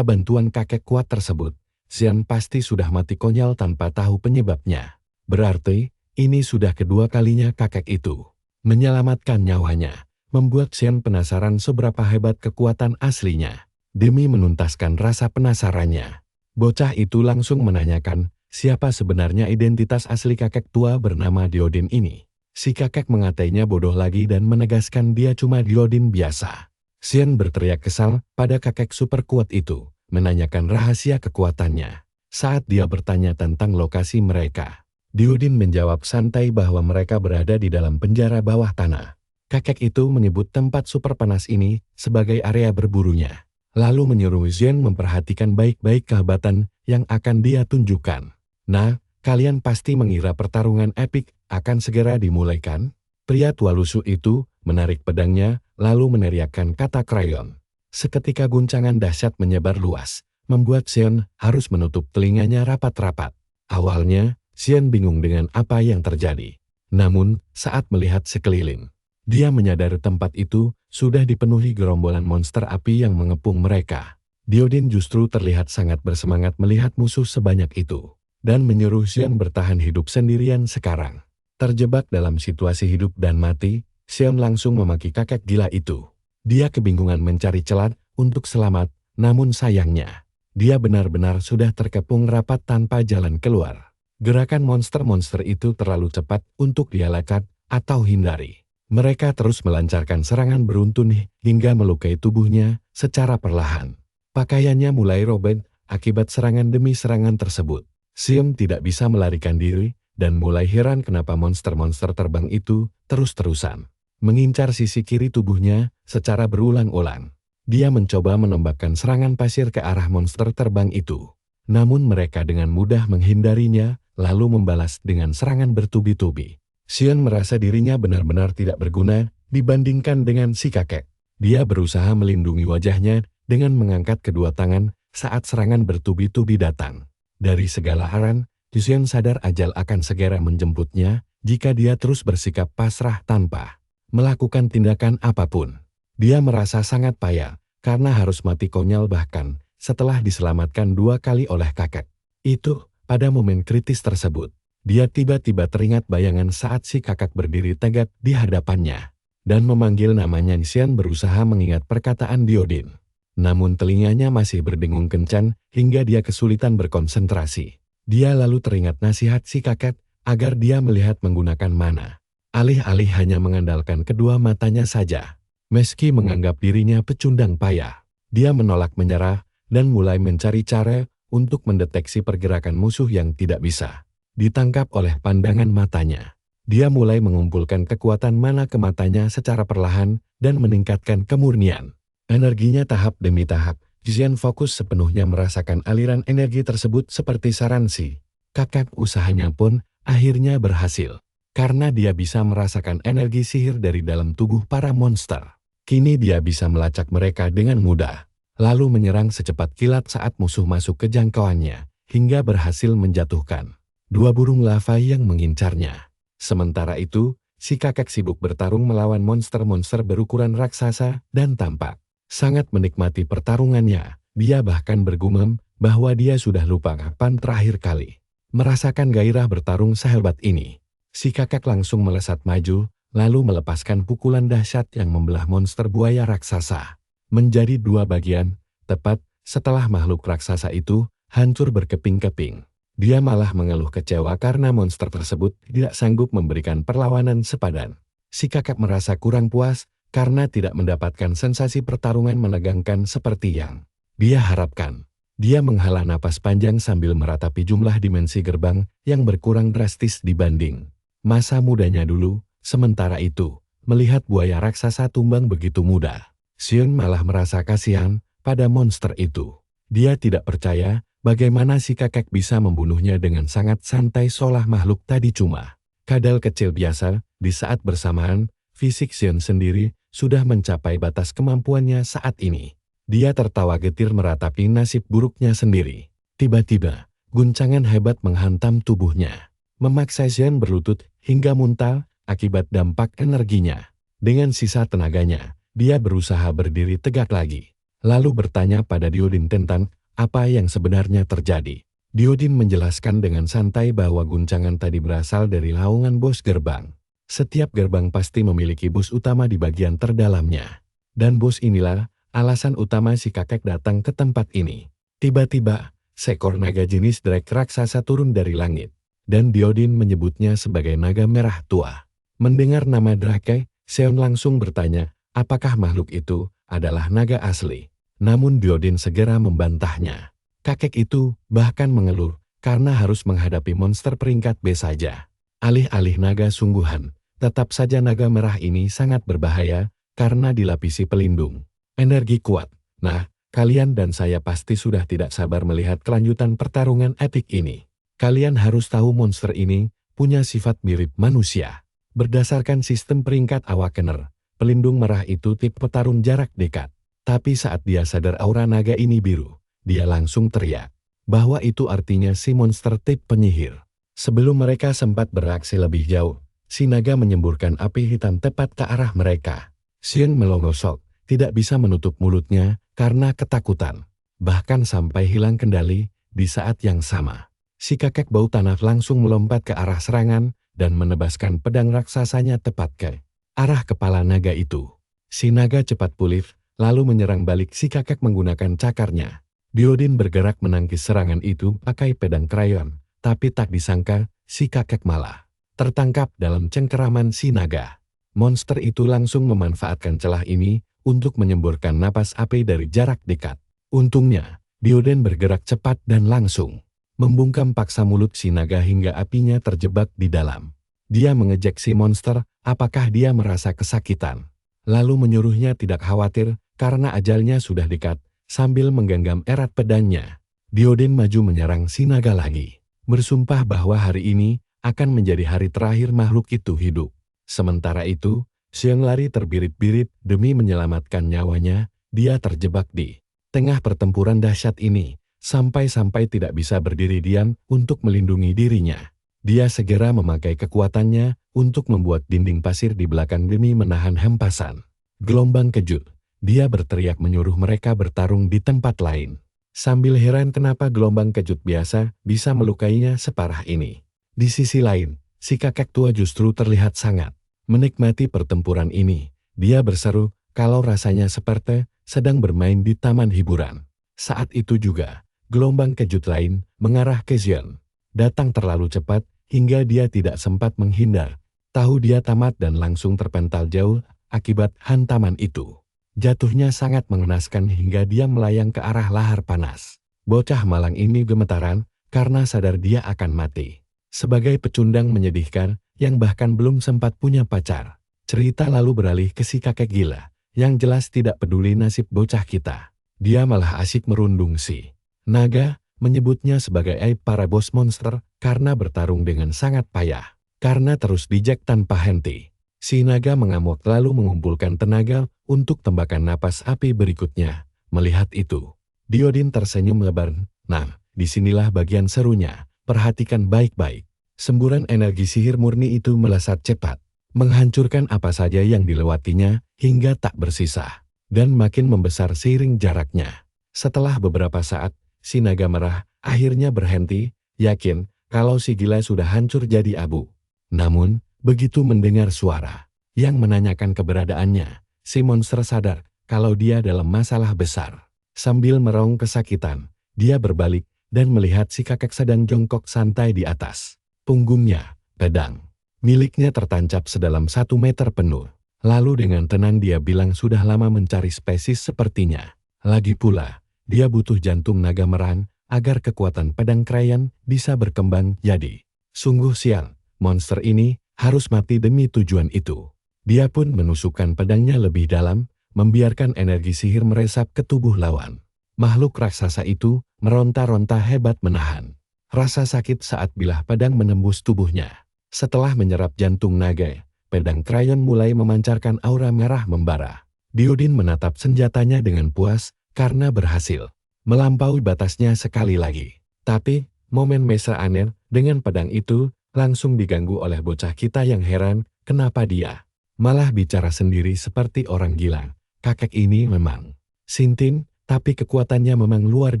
bantuan kakek kuat tersebut, Xian pasti sudah mati konyol tanpa tahu penyebabnya. Berarti, ini sudah kedua kalinya kakek itu menyelamatkan nyawanya, membuat Xian penasaran seberapa hebat kekuatan aslinya. Demi menuntaskan rasa penasarannya, bocah itu langsung menanyakan siapa sebenarnya identitas asli kakek tua bernama Diodin ini. Si kakek mengatainya bodoh lagi dan menegaskan dia cuma Diodin biasa. Xian berteriak kesal pada kakek super kuat itu, menanyakan rahasia kekuatannya. Saat dia bertanya tentang lokasi mereka, Diodin menjawab santai bahwa mereka berada di dalam penjara bawah tanah. Kakek itu menyebut tempat super panas ini sebagai area berburunya, lalu menyuruh Xian memperhatikan baik-baik kehebatan yang akan dia tunjukkan. Nah, kalian pasti mengira pertarungan epik akan segera dimulai kan? Pria tua lusuh itu menarik pedangnya, lalu meneriakkan kata krayon. Seketika guncangan dahsyat menyebar luas, membuat Xian harus menutup telinganya rapat-rapat. Awalnya, Xian bingung dengan apa yang terjadi. Namun, saat melihat sekeliling, dia menyadari tempat itu sudah dipenuhi gerombolan monster api yang mengepung mereka. Diodin justru terlihat sangat bersemangat melihat musuh sebanyak itu, dan menyuruh Xian bertahan hidup sendirian sekarang. Terjebak dalam situasi hidup dan mati, Xian langsung memaki kakek gila itu. Dia kebingungan mencari celah untuk selamat, namun sayangnya, dia benar-benar sudah terkepung rapat tanpa jalan keluar. Gerakan monster-monster itu terlalu cepat untuk dia lakat atau hindari. Mereka terus melancarkan serangan beruntun hingga melukai tubuhnya secara perlahan. Pakaiannya mulai robek akibat serangan demi serangan tersebut. Xian tidak bisa melarikan diri dan mulai heran kenapa monster-monster terbang itu terus-terusan mengincar sisi kiri tubuhnya secara berulang-ulang. Dia mencoba menembakkan serangan pasir ke arah monster terbang itu. Namun mereka dengan mudah menghindarinya, lalu membalas dengan serangan bertubi-tubi. Xian merasa dirinya benar-benar tidak berguna dibandingkan dengan si kakek. Dia berusaha melindungi wajahnya dengan mengangkat kedua tangan saat serangan bertubi-tubi datang. Dari segala arah, Xian sadar ajal akan segera menjemputnya jika dia terus bersikap pasrah tanpa melakukan tindakan apapun. Dia merasa sangat payah karena harus mati konyol bahkan setelah diselamatkan 2 kali oleh kakek. Itu, pada momen kritis tersebut, dia tiba-tiba teringat bayangan saat si kakek berdiri tegak di hadapannya dan memanggil namanya. Xian berusaha mengingat perkataan Diodin. Namun telinganya masih berdengung kencang hingga dia kesulitan berkonsentrasi. Dia lalu teringat nasihat si kakek agar dia melihat menggunakan mana. Alih-alih hanya mengandalkan kedua matanya saja. Meski menganggap dirinya pecundang payah, dia menolak menyerah dan mulai mencari cara untuk mendeteksi pergerakan musuh yang tidak bisa ditangkap oleh pandangan matanya. Dia mulai mengumpulkan kekuatan mana ke matanya secara perlahan dan meningkatkan kemurnian energinya tahap demi tahap. Xian fokus sepenuhnya merasakan aliran energi tersebut seperti saran si kakek. Usahanya pun akhirnya berhasil, karena dia bisa merasakan energi sihir dari dalam tubuh para monster. Kini dia bisa melacak mereka dengan mudah, lalu menyerang secepat kilat saat musuh masuk ke jangkauannya, hingga berhasil menjatuhkan 2 burung lava yang mengincarnya. Sementara itu, si kakek sibuk bertarung melawan monster-monster berukuran raksasa dan tampak sangat menikmati pertarungannya. Dia bahkan bergumam bahwa dia sudah lupa kapan terakhir kali merasakan gairah bertarung sehebat ini. Si kakek langsung melesat maju, lalu melepaskan pukulan dahsyat yang membelah monster buaya raksasa menjadi 2 bagian, tepat setelah makhluk raksasa itu hancur berkeping-keping. Dia malah mengeluh kecewa karena monster tersebut tidak sanggup memberikan perlawanan sepadan. Si kakek merasa kurang puas karena tidak mendapatkan sensasi pertarungan menegangkan seperti yang dia harapkan. Dia menghela napas panjang sambil meratapi jumlah dimensi gerbang yang berkurang drastis dibanding masa mudanya dulu. Sementara itu, melihat buaya raksasa tumbang begitu mudah, Xian malah merasa kasihan pada monster itu. Dia tidak percaya bagaimana si kakek bisa membunuhnya dengan sangat santai seolah makhluk tadi cuma kadal kecil biasa. Di saat bersamaan, fisik Xian sendiri sudah mencapai batas kemampuannya saat ini. Dia tertawa getir meratapi nasib buruknya sendiri. Tiba-tiba, guncangan hebat menghantam tubuhnya, memaksa Xian berlutut hingga muntah akibat dampak energinya. Dengan sisa tenaganya, dia berusaha berdiri tegak lagi. lalu bertanya pada Diodin tentang apa yang sebenarnya terjadi. Diodin menjelaskan dengan santai bahwa guncangan tadi berasal dari laungan bos gerbang. Setiap gerbang pasti memiliki bos utama di bagian terdalamnya. Dan bos inilah alasan utama si kakek datang ke tempat ini. Tiba-tiba, seekor naga jenis drake raksasa turun dari langit. Dan Diodin menyebutnya sebagai naga merah tua. Mendengar nama drake, Seon langsung bertanya, apakah makhluk itu adalah naga asli? Namun Diodin segera membantahnya. Kakek itu bahkan mengeluh karena harus menghadapi monster peringkat B saja. Alih-alih naga sungguhan, tetap saja naga merah ini sangat berbahaya karena dilapisi pelindung. Energi kuat. Nah, kalian dan saya pasti sudah tidak sabar melihat kelanjutan pertarungan epik ini. Kalian harus tahu monster ini punya sifat mirip manusia. Berdasarkan sistem peringkat Awakener, pelindung merah itu tipe petarung jarak dekat. Tapi saat dia sadar aura naga ini biru, dia langsung teriak bahwa itu artinya si monster tipe penyihir. Sebelum mereka sempat bereaksi lebih jauh, si naga menyemburkan api hitam tepat ke arah mereka. Seon melonggosok, tidak bisa menutup mulutnya karena ketakutan. Bahkan sampai hilang kendali di saat yang sama. Si kakek bau tanah langsung melompat ke arah serangan dan menebaskan pedang raksasanya tepat ke arah kepala naga itu. Si naga cepat pulih, lalu menyerang balik si kakek menggunakan cakarnya. Diodin bergerak menangkis serangan itu pakai pedang krayon, tapi tak disangka si kakek malah tertangkap dalam cengkeraman si naga. Monster itu langsung memanfaatkan celah ini untuk menyemburkan napas api dari jarak dekat. Untungnya, Diodin bergerak cepat dan langsung membungkam paksa mulut si naga hingga apinya terjebak di dalam. Dia mengejek si monster, apakah dia merasa kesakitan. Lalu menyuruhnya tidak khawatir karena ajalnya sudah dekat, sambil menggenggam erat pedangnya. Diodin maju menyerang si naga lagi, bersumpah bahwa hari ini akan menjadi hari terakhir makhluk itu hidup. Sementara itu, Seon lari terbirit-birit demi menyelamatkan nyawanya. Dia terjebak di tengah pertempuran dahsyat ini, sampai-sampai tidak bisa berdiri diam untuk melindungi dirinya. Dia segera memakai kekuatannya untuk membuat dinding pasir di belakang demi menahan hempasan gelombang kejut. Dia berteriak menyuruh mereka bertarung di tempat lain. Sambil heran kenapa gelombang kejut biasa bisa melukainya separah ini. Di sisi lain, si kakek tua justru terlihat sangat menikmati pertempuran ini. Dia berseru kalau rasanya seperti sedang bermain di taman hiburan. Saat itu juga, gelombang kejut lain mengarah ke Seon. Datang terlalu cepat hingga dia tidak sempat menghindar. Tahu dia tamat dan langsung terpental jauh akibat hantaman itu. Jatuhnya sangat mengenaskan hingga dia melayang ke arah lahar panas. Bocah malang ini gemetaran karena sadar dia akan mati. Sebagai pecundang menyedihkan yang bahkan belum sempat punya pacar. Cerita lalu beralih ke si kakek gila yang jelas tidak peduli nasib bocah kita. Dia malah asyik merundung si naga, menyebutnya sebagai aib para bos monster karena bertarung dengan sangat payah. Karena terus dijek tanpa henti. Si naga mengamuk lalu mengumpulkan tenaga untuk tembakan napas api berikutnya. Melihat itu, Diodin tersenyum lebar. Nah, disinilah bagian serunya. Perhatikan baik-baik. Semburan energi sihir murni itu melesat cepat, menghancurkan apa saja yang dilewatinya hingga tak bersisa, dan makin membesar seiring jaraknya. Setelah beberapa saat, si naga merah akhirnya berhenti, yakin kalau si gila sudah hancur jadi abu. Namun, begitu mendengar suara yang menanyakan keberadaannya, si monster sadar kalau dia dalam masalah besar. Sambil meraung kesakitan, dia berbalik dan melihat si kakek sedang jongkok santai di atas punggungnya. Pedang miliknya tertancap sedalam 1 meter penuh. Lalu dengan tenang dia bilang sudah lama mencari spesies sepertinya. Lagi pula, dia butuh jantung naga meran agar kekuatan pedang krayon bisa berkembang jadi. Sungguh sial, monster ini harus mati demi tujuan itu. Dia pun menusukkan pedangnya lebih dalam, membiarkan energi sihir meresap ke tubuh lawan. Makhluk raksasa itu meronta-ronta hebat menahan rasa sakit saat bilah pedang menembus tubuhnya. Setelah menyerap jantung naga, pedang krayon mulai memancarkan aura merah membara. Diodin menatap senjatanya dengan puas karena berhasil melampaui batasnya sekali lagi. Tapi, momen mesra aneh dengan pedang itu langsung diganggu oleh bocah kita yang heran kenapa dia malah bicara sendiri seperti orang gila. Kakek ini memang Sintin, tapi kekuatannya memang luar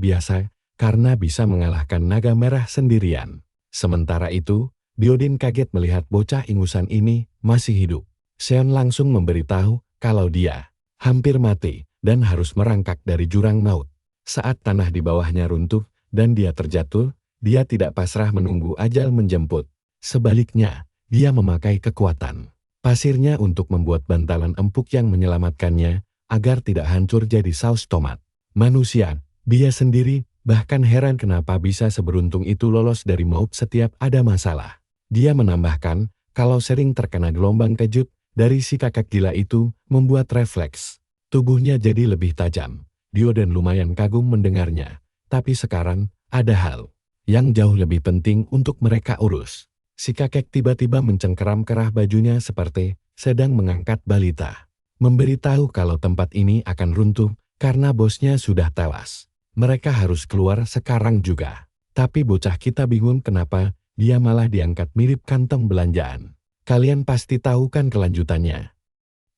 biasa karena bisa mengalahkan naga merah sendirian. Sementara itu, Diodin kaget melihat bocah ingusan ini masih hidup. Seon langsung memberitahu kalau dia hampir mati dan harus merangkak dari jurang maut. Saat tanah di bawahnya runtuh dan dia terjatuh, dia tidak pasrah menunggu ajal menjemput. Sebaliknya, dia memakai kekuatan pasirnya untuk membuat bantalan empuk yang menyelamatkannya agar tidak hancur jadi saus tomat. Manusia, dia sendiri, bahkan heran kenapa bisa seberuntung itu lolos dari maut setiap ada masalah. Dia menambahkan, kalau sering terkena gelombang kejut dari si kakek gila itu, membuat refleks tubuhnya jadi lebih tajam. Diodin lumayan kagum mendengarnya. Tapi sekarang, ada hal yang jauh lebih penting untuk mereka urus. Si kakek tiba-tiba mencengkeram kerah bajunya seperti sedang mengangkat balita. Memberitahu kalau tempat ini akan runtuh karena bosnya sudah tewas. Mereka harus keluar sekarang juga. Tapi bocah kita bingung kenapa dia malah diangkat mirip kantong belanjaan. Kalian pasti tahu kan kelanjutannya.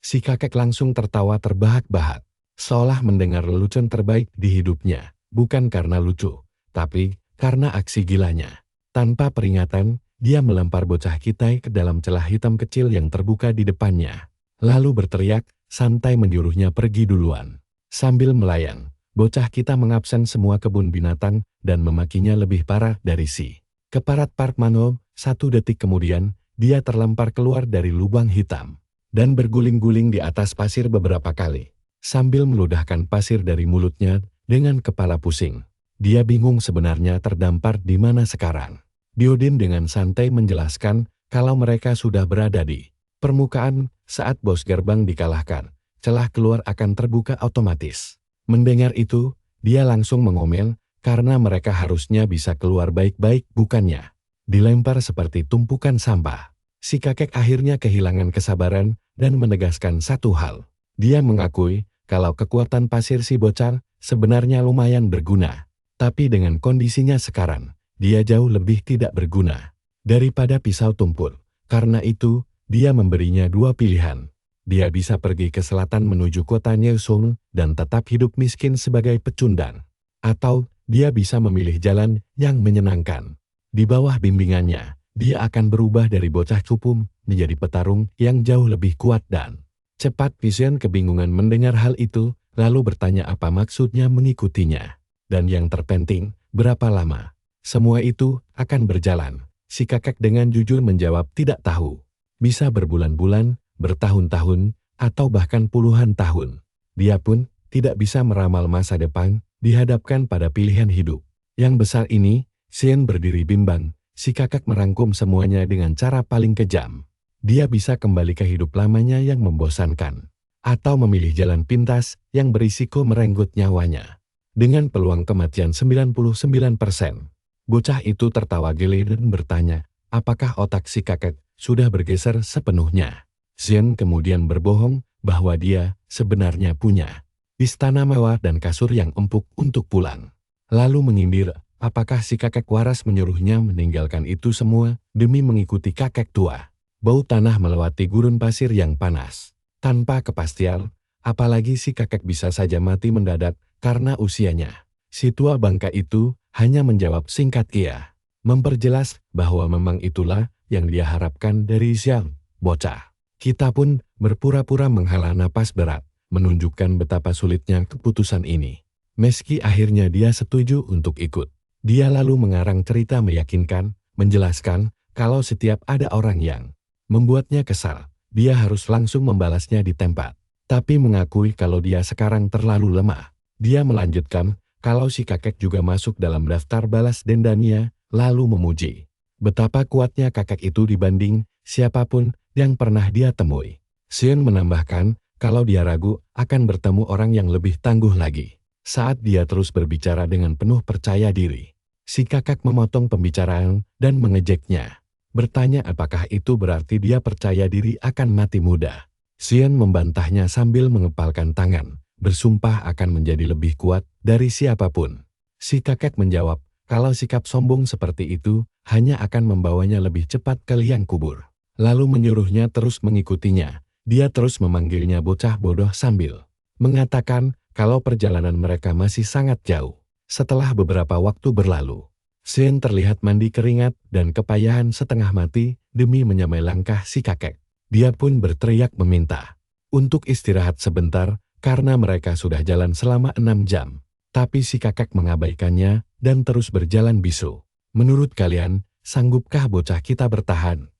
Si kakek langsung tertawa terbahak-bahak, seolah mendengar lelucon terbaik di hidupnya. Bukan karena lucu, tapi karena aksi gilanya. Tanpa peringatan, dia melempar bocah kita ke dalam celah hitam kecil yang terbuka di depannya. Lalu berteriak, santai menyuruhnya pergi duluan. Sambil melayang, bocah kita mengabsen semua kebun binatang dan memakinya lebih parah dari si keparat Park Mano. 1 detik kemudian, dia terlempar keluar dari lubang hitam dan berguling-guling di atas pasir beberapa kali, sambil meludahkan pasir dari mulutnya dengan kepala pusing. Dia bingung sebenarnya terdampar di mana sekarang. Diodin dengan santai menjelaskan kalau mereka sudah berada di permukaan. Saat bos gerbang dikalahkan, celah keluar akan terbuka otomatis. Mendengar itu, dia langsung mengomel karena mereka harusnya bisa keluar baik-baik, bukannya dilempar seperti tumpukan sampah. Si kakek akhirnya kehilangan kesabaran dan menegaskan satu hal. Dia mengakui kalau kekuatan pasir si bocah sebenarnya lumayan berguna. Tapi dengan kondisinya sekarang, dia jauh lebih tidak berguna daripada pisau tumpul. Karena itu, dia memberinya 2 pilihan. Dia bisa pergi ke selatan menuju kota Nyeosul dan tetap hidup miskin sebagai pecundang. Atau, dia bisa memilih jalan yang menyenangkan. Di bawah bimbingannya, dia akan berubah dari bocah cupu menjadi petarung yang jauh lebih kuat dan cepat. Vision kebingungan mendengar hal itu, lalu bertanya apa maksudnya mengikutinya. Dan yang terpenting, berapa lama semua itu akan berjalan. Si kakek dengan jujur menjawab tidak tahu. Bisa berbulan-bulan, bertahun-tahun, atau bahkan puluhan tahun. Dia pun tidak bisa meramal masa depan dihadapkan pada pilihan hidup yang besar ini. Seon berdiri bimbang. Si kakek merangkum semuanya dengan cara paling kejam. Dia bisa kembali ke hidup lamanya yang membosankan, atau memilih jalan pintas yang berisiko merenggut nyawanya. Dengan peluang kematian 99%. Bocah itu tertawa geli dan bertanya, apakah otak si kakek sudah bergeser sepenuhnya? Seon kemudian berbohong bahwa dia sebenarnya punya istana mewah dan kasur yang empuk untuk pulang. Lalu menyindir, apakah si kakek waras menyuruhnya meninggalkan itu semua demi mengikuti kakek tua? Bau tanah melewati gurun pasir yang panas. Tanpa kepastian, apalagi si kakek bisa saja mati mendadak karena usianya. Si tua bangka itu hanya menjawab singkat iya, memperjelas bahwa memang itulah yang dia harapkan dari siang bocah. Kita pun berpura-pura menghela napas berat, menunjukkan betapa sulitnya keputusan ini. Meski akhirnya dia setuju untuk ikut, dia lalu mengarang cerita meyakinkan, menjelaskan kalau setiap ada orang yang membuatnya kesal, dia harus langsung membalasnya di tempat. Tapi mengakui kalau dia sekarang terlalu lemah. Dia melanjutkan kalau si kakek juga masuk dalam daftar balas dendamnya, lalu memuji betapa kuatnya kakek itu dibanding siapapun yang pernah dia temui. Seon menambahkan kalau dia ragu akan bertemu orang yang lebih tangguh lagi. Saat dia terus berbicara dengan penuh percaya diri, si kakek memotong pembicaraan dan mengejeknya. Bertanya apakah itu berarti dia percaya diri akan mati muda. Seon membantahnya sambil mengepalkan tangan, bersumpah akan menjadi lebih kuat dari siapapun. Si kakek menjawab, kalau sikap sombong seperti itu hanya akan membawanya lebih cepat ke liang kubur. Lalu menyuruhnya terus mengikutinya. Dia terus memanggilnya bocah bodoh sambil mengatakan kalau perjalanan mereka masih sangat jauh. Setelah beberapa waktu berlalu, Xian terlihat mandi keringat dan kepayahan setengah mati demi menyamai langkah si kakek. Dia pun berteriak meminta untuk istirahat sebentar karena mereka sudah jalan selama 6 jam. Tapi si kakek mengabaikannya dan terus berjalan bisu. Menurut kalian, sanggupkah bocah kita bertahan?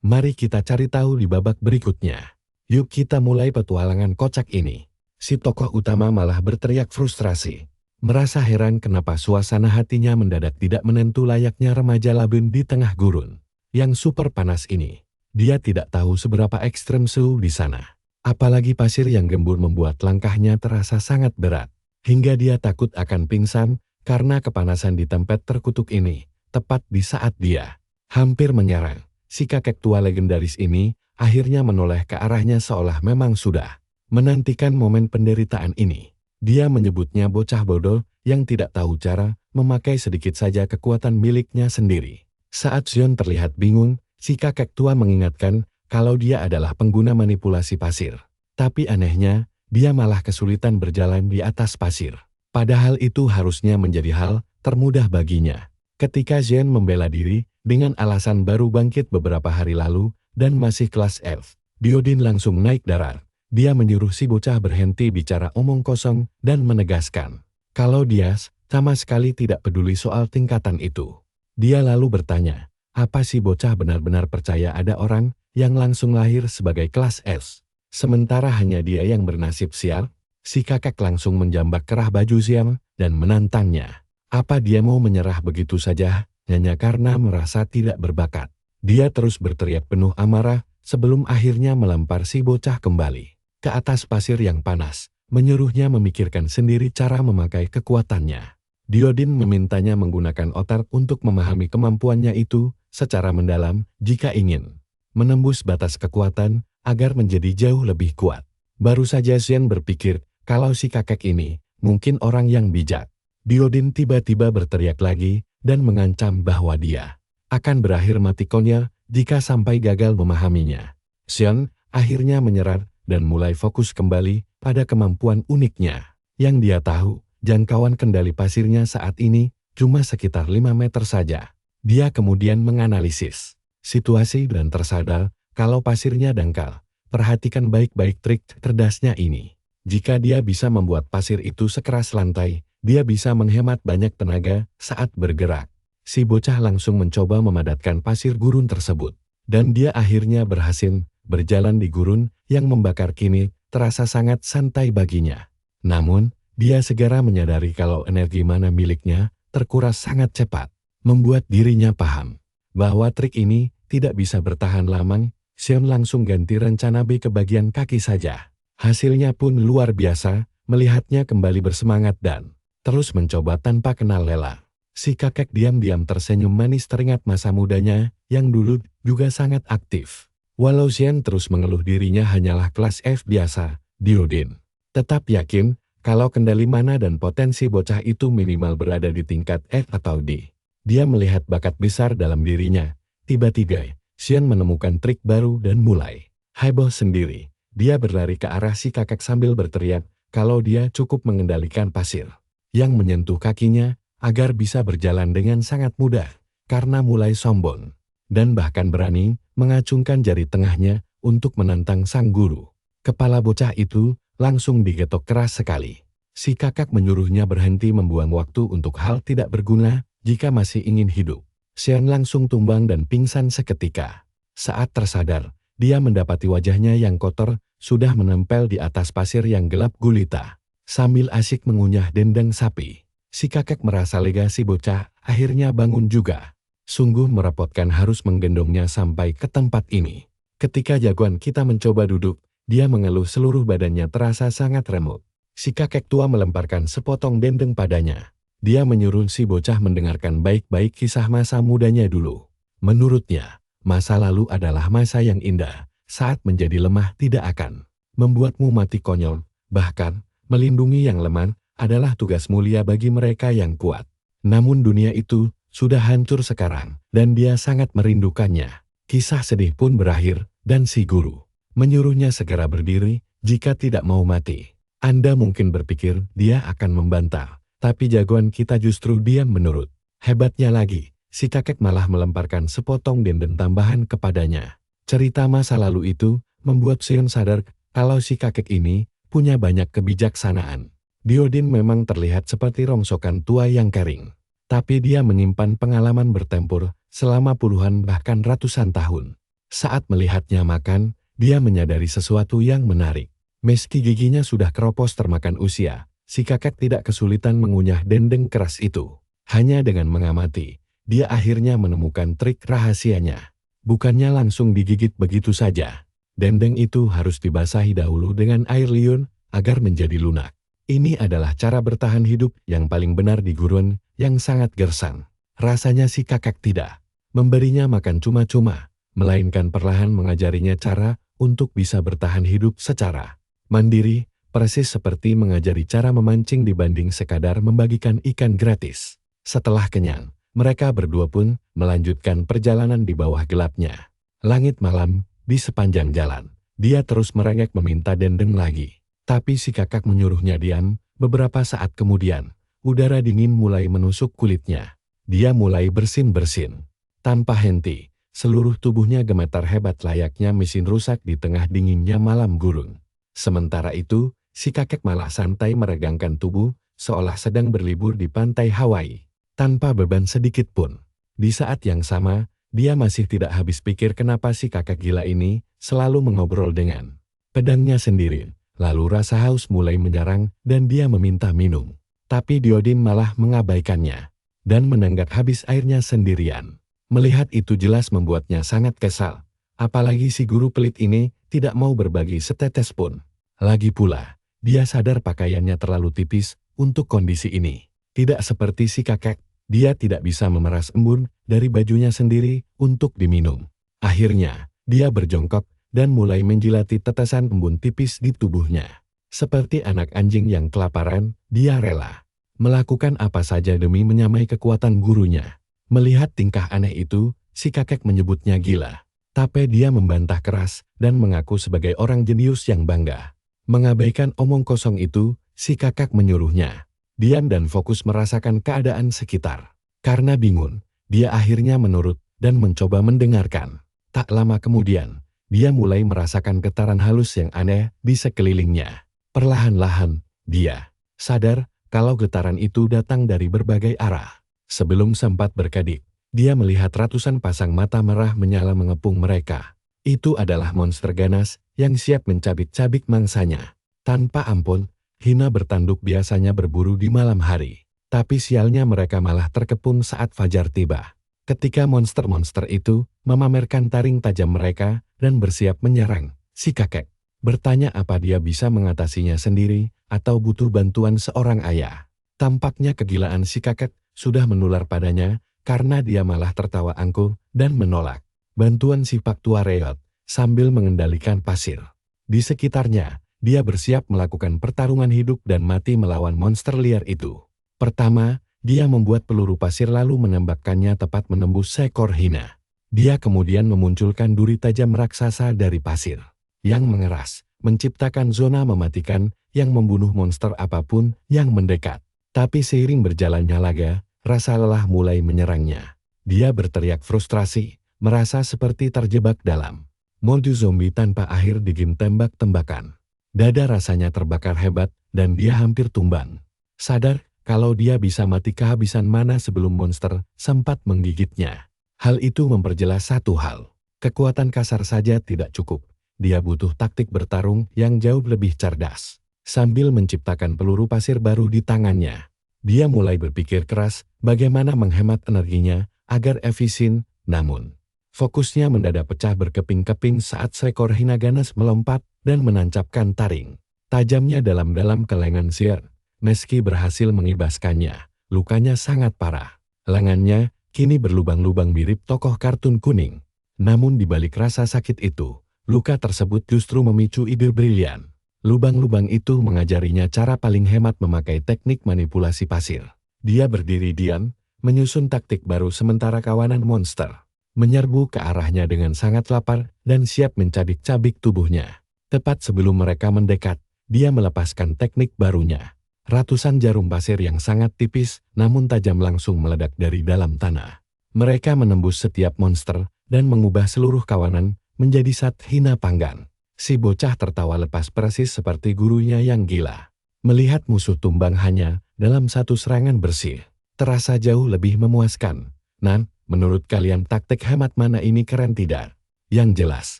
Mari kita cari tahu di babak berikutnya. Yuk kita mulai petualangan kocak ini. Si tokoh utama malah berteriak frustrasi. Merasa heran kenapa suasana hatinya mendadak tidak menentu layaknya remaja laben di tengah gurun yang super panas ini. Dia tidak tahu seberapa ekstrem suhu di sana. Apalagi pasir yang gembur membuat langkahnya terasa sangat berat. Hingga dia takut akan pingsan karena kepanasan di tempat terkutuk ini. Tepat di saat dia hampir menyerang, si kakek tua legendaris ini akhirnya menoleh ke arahnya seolah memang sudah menantikan momen penderitaan ini. Dia menyebutnya bocah bodoh yang tidak tahu cara memakai sedikit saja kekuatan miliknya sendiri. Saat Xion terlihat bingung, si kakek tua mengingatkan kalau dia adalah pengguna manipulasi pasir. Tapi anehnya, dia malah kesulitan berjalan di atas pasir. Padahal itu harusnya menjadi hal termudah baginya. Ketika Xian membela diri dengan alasan baru bangkit beberapa hari lalu dan masih kelas F, Diodin langsung naik darat. Dia menyuruh si bocah berhenti bicara omong kosong dan menegaskan kalau dia sama sekali tidak peduli soal tingkatan itu. Dia lalu bertanya, apa si bocah benar-benar percaya ada orang yang langsung lahir sebagai kelas S? Sementara hanya dia yang bernasib sial? Si kakek langsung menjambak kerah baju Xian dan menantangnya. Apa dia mau menyerah begitu saja hanya karena merasa tidak berbakat? Dia terus berteriak penuh amarah sebelum akhirnya melempar si bocah kembali ke atas pasir yang panas, menyuruhnya memikirkan sendiri cara memakai kekuatannya. Diodin memintanya menggunakan otak untuk memahami kemampuannya itu secara mendalam jika ingin menembus batas kekuatan agar menjadi jauh lebih kuat. Baru saja Xian berpikir kalau si kakek ini mungkin orang yang bijak. Diodin tiba-tiba berteriak lagi dan mengancam bahwa dia akan berakhir mati konyol jika sampai gagal memahaminya. Xian akhirnya menyerah dan mulai fokus kembali pada kemampuan uniknya. Yang dia tahu, jangkauan kendali pasirnya saat ini cuma sekitar 5 meter saja. Dia kemudian menganalisis situasi dan tersadar kalau pasirnya dangkal. Perhatikan baik-baik trik cerdasnya ini. Jika dia bisa membuat pasir itu sekeras lantai, dia bisa menghemat banyak tenaga saat bergerak. Si bocah langsung mencoba memadatkan pasir gurun tersebut. Dan dia akhirnya berhasil berjalan di gurun yang membakar kini terasa sangat santai baginya. Namun, dia segera menyadari kalau energi mana miliknya terkuras sangat cepat. Membuat dirinya paham bahwa trik ini tidak bisa bertahan lama. Xion langsung ganti rencana B ke bagian kaki saja. Hasilnya pun luar biasa, melihatnya kembali bersemangat dan terus mencoba tanpa kenal lelah. Si kakek diam-diam tersenyum manis teringat masa mudanya yang dulu juga sangat aktif. Walau Xian terus mengeluh dirinya hanyalah kelas F biasa, Diodin tetap yakin kalau kendali mana dan potensi bocah itu minimal berada di tingkat F atau D. Dia melihat bakat besar dalam dirinya. Tiba-tiba, Xian menemukan trik baru dan mulai heboh sendiri. Dia berlari ke arah si kakek sambil berteriak kalau dia cukup mengendalikan pasir yang menyentuh kakinya agar bisa berjalan dengan sangat mudah karena mulai sombong dan bahkan berani mengacungkan jari tengahnya untuk menantang sang guru. Kepala bocah itu langsung digetok keras sekali. Si kakak menyuruhnya berhenti membuang waktu untuk hal tidak berguna jika masih ingin hidup. Xian langsung tumbang dan pingsan seketika. Saat tersadar, dia mendapati wajahnya yang kotor sudah menempel di atas pasir yang gelap gulita. Sambil asyik mengunyah dendeng sapi, si kakek merasa lega si bocah akhirnya bangun juga. Sungguh merepotkan harus menggendongnya sampai ke tempat ini. Ketika jagoan kita mencoba duduk, dia mengeluh seluruh badannya terasa sangat remuk. Si kakek tua melemparkan sepotong dendeng padanya. Dia menyuruh si bocah mendengarkan baik-baik kisah masa mudanya dulu. Menurutnya, masa lalu adalah masa yang indah. Saat menjadi lemah tidak akan membuatmu mati konyol. Bahkan, melindungi yang lemah adalah tugas mulia bagi mereka yang kuat. Namun dunia itu sudah hancur sekarang, dan dia sangat merindukannya. Kisah sedih pun berakhir, dan si guru menyuruhnya segera berdiri jika tidak mau mati. Anda mungkin berpikir dia akan membantah, tapi jagoan kita justru diam menurut. Hebatnya lagi, si kakek malah melemparkan sepotong dendeng tambahan kepadanya. Cerita masa lalu itu membuat Sion sadar kalau si kakek ini punya banyak kebijaksanaan. Diodin memang terlihat seperti rongsokan tua yang kering, tapi dia menyimpan pengalaman bertempur selama puluhan bahkan ratusan tahun. Saat melihatnya makan, dia menyadari sesuatu yang menarik. Meski giginya sudah keropos termakan usia, si kakek tidak kesulitan mengunyah dendeng keras itu. Hanya dengan mengamati, dia akhirnya menemukan trik rahasianya. Bukannya langsung digigit begitu saja. Dendeng itu harus dibasahi dahulu dengan air liur agar menjadi lunak. Ini adalah cara bertahan hidup yang paling benar di gurun yang sangat gersang. Rasanya si kakek tidak memberinya makan cuma-cuma, melainkan perlahan mengajarinya cara untuk bisa bertahan hidup secara mandiri, persis seperti mengajari cara memancing dibanding sekadar membagikan ikan gratis. Setelah kenyang, mereka berdua pun melanjutkan perjalanan di bawah gelapnya langit malam. Di sepanjang jalan, dia terus merengek meminta dendeng lagi. Tapi si kakak menyuruhnya diam. Beberapa saat kemudian, udara dingin mulai menusuk kulitnya. Dia mulai bersin-bersin. Tanpa henti, seluruh tubuhnya gemetar hebat layaknya mesin rusak di tengah dinginnya malam gurun. Sementara itu, si kakek malah santai meregangkan tubuh, seolah sedang berlibur di pantai Hawaii, tanpa beban sedikit pun. Di saat yang sama, dia masih tidak habis pikir kenapa si kakek gila ini selalu mengobrol dengan pedangnya sendiri. Lalu rasa haus mulai menyerang dan dia meminta minum. Tapi Diodin malah mengabaikannya dan menenggak habis airnya sendirian. Melihat itu jelas membuatnya sangat kesal. Apalagi si guru pelit ini tidak mau berbagi setetes pun. Lagi pula, dia sadar pakaiannya terlalu tipis untuk kondisi ini. Tidak seperti si kakek, dia tidak bisa memeras embun dari bajunya sendiri untuk diminum. Akhirnya, dia berjongkok dan mulai menjilati tetesan embun tipis di tubuhnya. Seperti anak anjing yang kelaparan, dia rela melakukan apa saja demi menyamai kekuatan gurunya. Melihat tingkah aneh itu, si kakek menyebutnya gila. Tapi dia membantah keras dan mengaku sebagai orang jenius yang bangga. Mengabaikan omong kosong itu, si kakek menyuruhnya diam dan fokus merasakan keadaan sekitar. Karena bingung, dia akhirnya menurut dan mencoba mendengarkan. Tak lama kemudian, dia mulai merasakan getaran halus yang aneh di sekelilingnya. Perlahan-lahan, dia sadar kalau getaran itu datang dari berbagai arah. Sebelum sempat berkedip, dia melihat ratusan pasang mata merah menyala mengepung mereka. Itu adalah monster ganas yang siap mencabik-cabik mangsanya. Tanpa ampun, hina bertanduk biasanya berburu di malam hari. Tapi sialnya mereka malah terkepung saat fajar tiba. Ketika monster-monster itu memamerkan taring tajam mereka dan bersiap menyerang, si kakek bertanya apa dia bisa mengatasinya sendiri atau butuh bantuan seorang ayah. Tampaknya kegilaan si kakek sudah menular padanya karena dia malah tertawa angkuh dan menolak bantuan si Pak Tua Reot sambil mengendalikan pasir. Di sekitarnya, dia bersiap melakukan pertarungan hidup dan mati melawan monster liar itu. Pertama, dia membuat peluru pasir lalu menembakkannya tepat menembus seekor hina. Dia kemudian memunculkan duri tajam raksasa dari pasir yang mengeras, menciptakan zona mematikan yang membunuh monster apapun yang mendekat. Tapi seiring berjalannya laga, rasa lelah mulai menyerangnya. Dia berteriak frustrasi, merasa seperti terjebak dalam mode zombie tanpa akhir di game tembak-tembakan. Dada rasanya terbakar hebat dan dia hampir tumbang. Sadar kalau dia bisa mati kehabisan mana sebelum monster sempat menggigitnya. Hal itu memperjelas satu hal. Kekuatan kasar saja tidak cukup. Dia butuh taktik bertarung yang jauh lebih cerdas. Sambil menciptakan peluru pasir baru di tangannya, dia mulai berpikir keras bagaimana menghemat energinya agar efisien, namun fokusnya mendadak pecah berkeping-keping saat seekor hina ganas melompat dan menancapkan taring tajamnya dalam-dalam ke lengan Sir. Meski berhasil mengibaskannya, lukanya sangat parah. Lengannya kini berlubang-lubang mirip tokoh kartun kuning. Namun di balik rasa sakit itu, luka tersebut justru memicu ide brilian. Lubang-lubang itu mengajarinya cara paling hemat memakai teknik manipulasi pasir. Dia berdiri diam, menyusun taktik baru sementara kawanan monster menyerbu ke arahnya dengan sangat lapar dan siap mencabik-cabik tubuhnya. Tepat sebelum mereka mendekat, dia melepaskan teknik barunya. Ratusan jarum pasir yang sangat tipis namun tajam langsung meledak dari dalam tanah. Mereka menembus setiap monster dan mengubah seluruh kawanan menjadi sat hina panggang. Si bocah tertawa lepas persis seperti gurunya yang gila. Melihat musuh tumbang hanya dalam satu serangan bersih, terasa jauh lebih memuaskan. Nan, menurut kalian taktik hemat mana ini keren tidak? Yang jelas,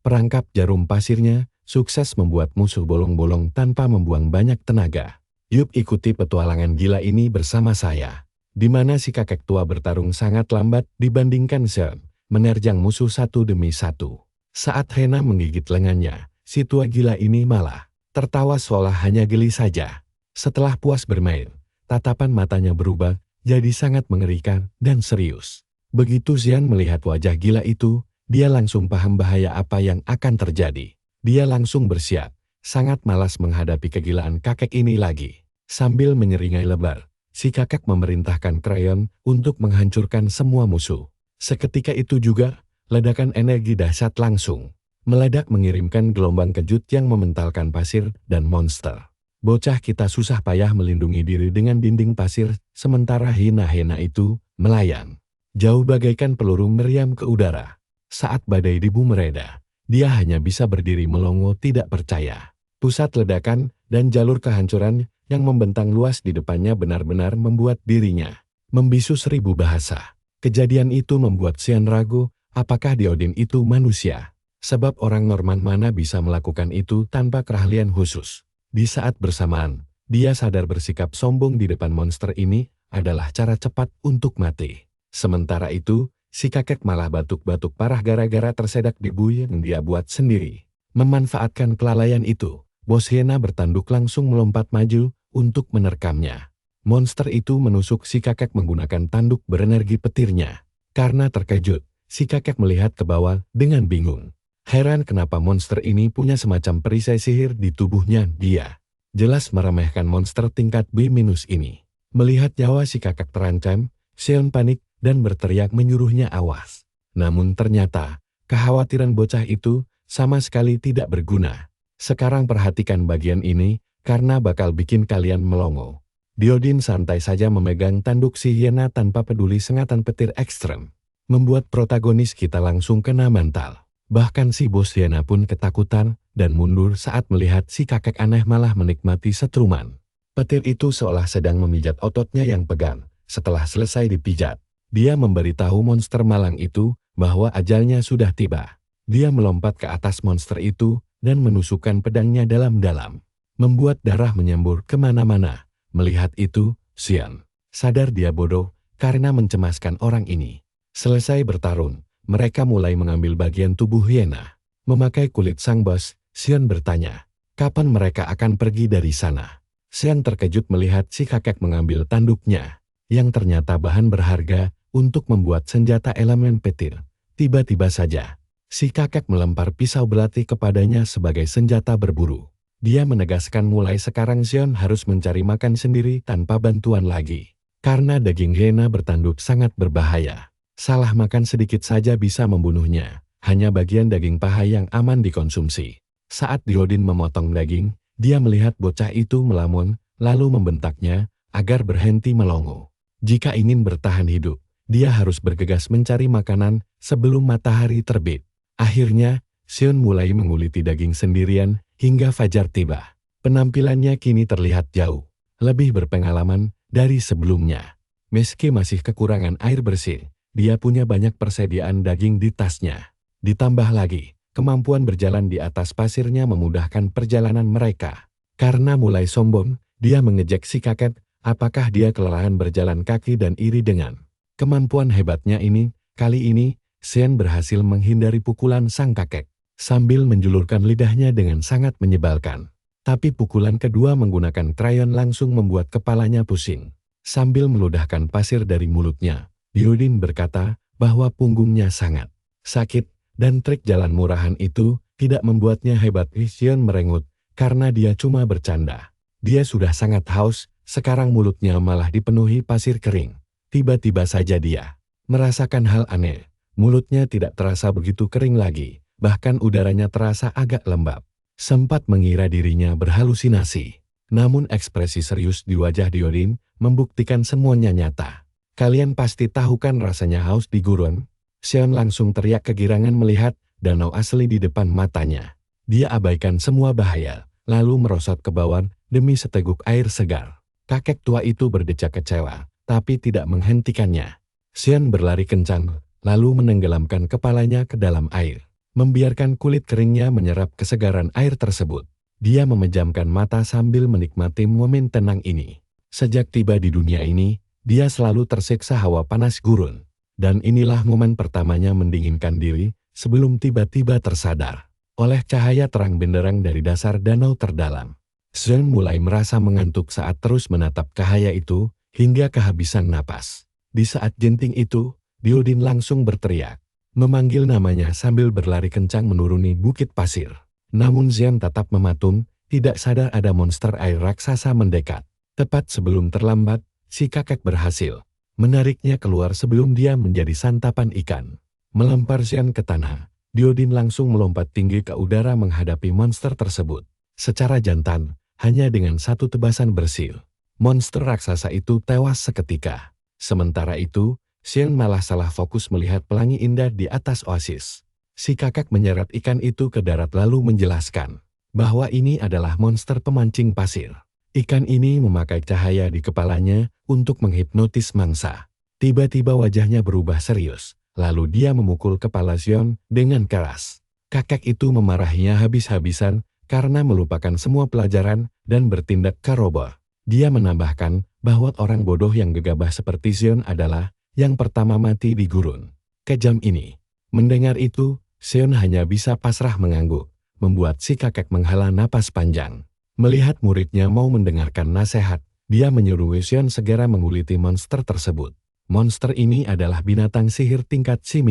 perangkap jarum pasirnya sukses membuat musuh bolong-bolong tanpa membuang banyak tenaga. Yuk ikuti petualangan gila ini bersama saya. Di mana si kakek tua bertarung sangat lambat dibandingkan Sean, menerjang musuh satu demi satu. Saat Hena menggigit lengannya, si tua gila ini malah tertawa seolah hanya geli saja. Setelah puas bermain, tatapan matanya berubah jadi sangat mengerikan dan serius. Begitu Xian melihat wajah gila itu, dia langsung paham bahaya apa yang akan terjadi. Dia langsung bersiap, sangat malas menghadapi kegilaan kakek ini lagi. Sambil menyeringai lebar, si kakek memerintahkan krayon untuk menghancurkan semua musuh. Seketika itu juga, ledakan energi dahsyat langsung meledak mengirimkan gelombang kejut yang mementalkan pasir dan monster. Bocah kita susah payah melindungi diri dengan dinding pasir, sementara hina-hina itu melayang. Jauh bagaikan peluru meriam ke udara. Saat badai debu mereda, dia hanya bisa berdiri melongo tidak percaya. Pusat ledakan dan jalur kehancuran yang membentang luas di depannya benar-benar membuat dirinya membisu 1000 bahasa. Kejadian itu membuat Xian ragu, apakah Diodin itu manusia? Sebab orang Norman mana bisa melakukan itu tanpa keahlian khusus. Di saat bersamaan, dia sadar bersikap sombong di depan monster ini adalah cara cepat untuk mati. Sementara itu, si kakek malah batuk-batuk parah gara-gara tersedak debu yang dia buat sendiri. Memanfaatkan kelalaian itu, bos hiena bertanduk langsung melompat maju untuk menerkamnya. Monster itu menusuk si kakek menggunakan tanduk berenergi petirnya. Karena terkejut, si kakek melihat ke bawah dengan bingung. Heran kenapa monster ini punya semacam perisai sihir di tubuhnya dia. Jelas meremehkan monster tingkat B- ini. Melihat nyawa si kakek terancam, Xian panik dan berteriak menyuruhnya awas. Namun ternyata, kekhawatiran bocah itu sama sekali tidak berguna. Sekarang perhatikan bagian ini, karena bakal bikin kalian melongo. Diodin santai saja memegang tanduk si hiena tanpa peduli sengatan petir ekstrem. Membuat protagonis kita langsung kena mental. Bahkan si bos hiena pun ketakutan dan mundur saat melihat si kakek aneh malah menikmati setruman. Petir itu seolah sedang memijat ototnya yang pegang. Setelah selesai dipijat, dia memberitahu monster malang itu bahwa ajalnya sudah tiba. Dia melompat ke atas monster itu dan menusukkan pedangnya dalam-dalam. Membuat darah menyembur kemana-mana. Melihat itu, Xian sadar dia bodoh karena mencemaskan orang ini. Selesai bertarung, mereka mulai mengambil bagian tubuh hiena. Memakai kulit sang bos, Xian bertanya, kapan mereka akan pergi dari sana? Xian terkejut melihat si kakek mengambil tanduknya, yang ternyata bahan berharga untuk membuat senjata elemen petir. Tiba-tiba saja, si kakek melempar pisau belati kepadanya sebagai senjata berburu. Dia menegaskan mulai sekarang Xian harus mencari makan sendiri tanpa bantuan lagi. Karena daging hiena bertanduk sangat berbahaya. Salah makan sedikit saja bisa membunuhnya, hanya bagian daging paha yang aman dikonsumsi. Saat Diodin memotong daging, dia melihat bocah itu melamun, lalu membentaknya agar berhenti melongo. Jika ingin bertahan hidup, dia harus bergegas mencari makanan sebelum matahari terbit. Akhirnya, Xian mulai menguliti daging sendirian hingga fajar tiba. Penampilannya kini terlihat jauh lebih berpengalaman dari sebelumnya. Meski masih kekurangan air bersih, dia punya banyak persediaan daging di tasnya. Ditambah lagi, kemampuan berjalan di atas pasirnya memudahkan perjalanan mereka. Karena mulai sombong, dia mengejek si kakek, apakah dia kelelahan berjalan kaki dan iri dengan kemampuan hebatnya ini. Kali ini, Xian berhasil menghindari pukulan sang kakek, sambil menjulurkan lidahnya dengan sangat menyebalkan. Tapi pukulan kedua menggunakan krayon langsung membuat kepalanya pusing. Sambil meludahkan pasir dari mulutnya, Diodin berkata bahwa punggungnya sangat sakit, dan trik jalan murahan itu tidak membuatnya hebat. Xian merengut, karena dia cuma bercanda. Dia sudah sangat haus, sekarang mulutnya malah dipenuhi pasir kering. Tiba-tiba saja dia merasakan hal aneh. Mulutnya tidak terasa begitu kering lagi, bahkan udaranya terasa agak lembab. Sempat mengira dirinya berhalusinasi. Namun ekspresi serius di wajah Diodin membuktikan semuanya nyata. Kalian pasti tahu kan rasanya haus di gurun? Xion langsung teriak kegirangan melihat danau asli di depan matanya. Dia abaikan semua bahaya, lalu merosot ke bawah demi seteguk air segar. Kakek tua itu berdecak kecewa, tapi tidak menghentikannya. Xion berlari kencang, lalu menenggelamkan kepalanya ke dalam air, membiarkan kulit keringnya menyerap kesegaran air tersebut. Dia memejamkan mata sambil menikmati momen tenang ini. Sejak tiba di dunia ini, dia selalu tersiksa hawa panas gurun. Dan inilah momen pertamanya mendinginkan diri sebelum tiba-tiba tersadar oleh cahaya terang benderang dari dasar danau terdalam. Xion mulai merasa mengantuk saat terus menatap cahaya itu hingga kehabisan napas. Di saat genting itu, Diodin langsung berteriak, memanggil namanya sambil berlari kencang menuruni bukit pasir. Namun Xion tetap mematung, tidak sadar ada monster air raksasa mendekat. Tepat sebelum terlambat, si kakek berhasil menariknya keluar sebelum dia menjadi santapan ikan. Melempar Xion ke tanah, Diodin langsung melompat tinggi ke udara menghadapi monster tersebut. Secara jantan, hanya dengan satu tebasan bersil, monster raksasa itu tewas seketika. Sementara itu, Xion malah salah fokus melihat pelangi indah di atas oasis. Si kakek menyeret ikan itu ke darat lalu menjelaskan bahwa ini adalah monster pemancing pasir. Ikan ini memakai cahaya di kepalanya untuk menghipnotis mangsa. Tiba-tiba wajahnya berubah serius, lalu dia memukul kepala Xion dengan keras. Kakek itu memarahinya habis-habisan karena melupakan semua pelajaran dan bertindak karoboh. Dia menambahkan bahwa orang bodoh yang gegabah seperti Xion adalah yang pertama mati di gurun kejam ini. Mendengar itu, Xion hanya bisa pasrah mengangguk, membuat si kakek menghela napas panjang. Melihat muridnya mau mendengarkan nasihat, dia menyuruh Xion segera menguliti monster tersebut. Monster ini adalah binatang sihir tingkat C-,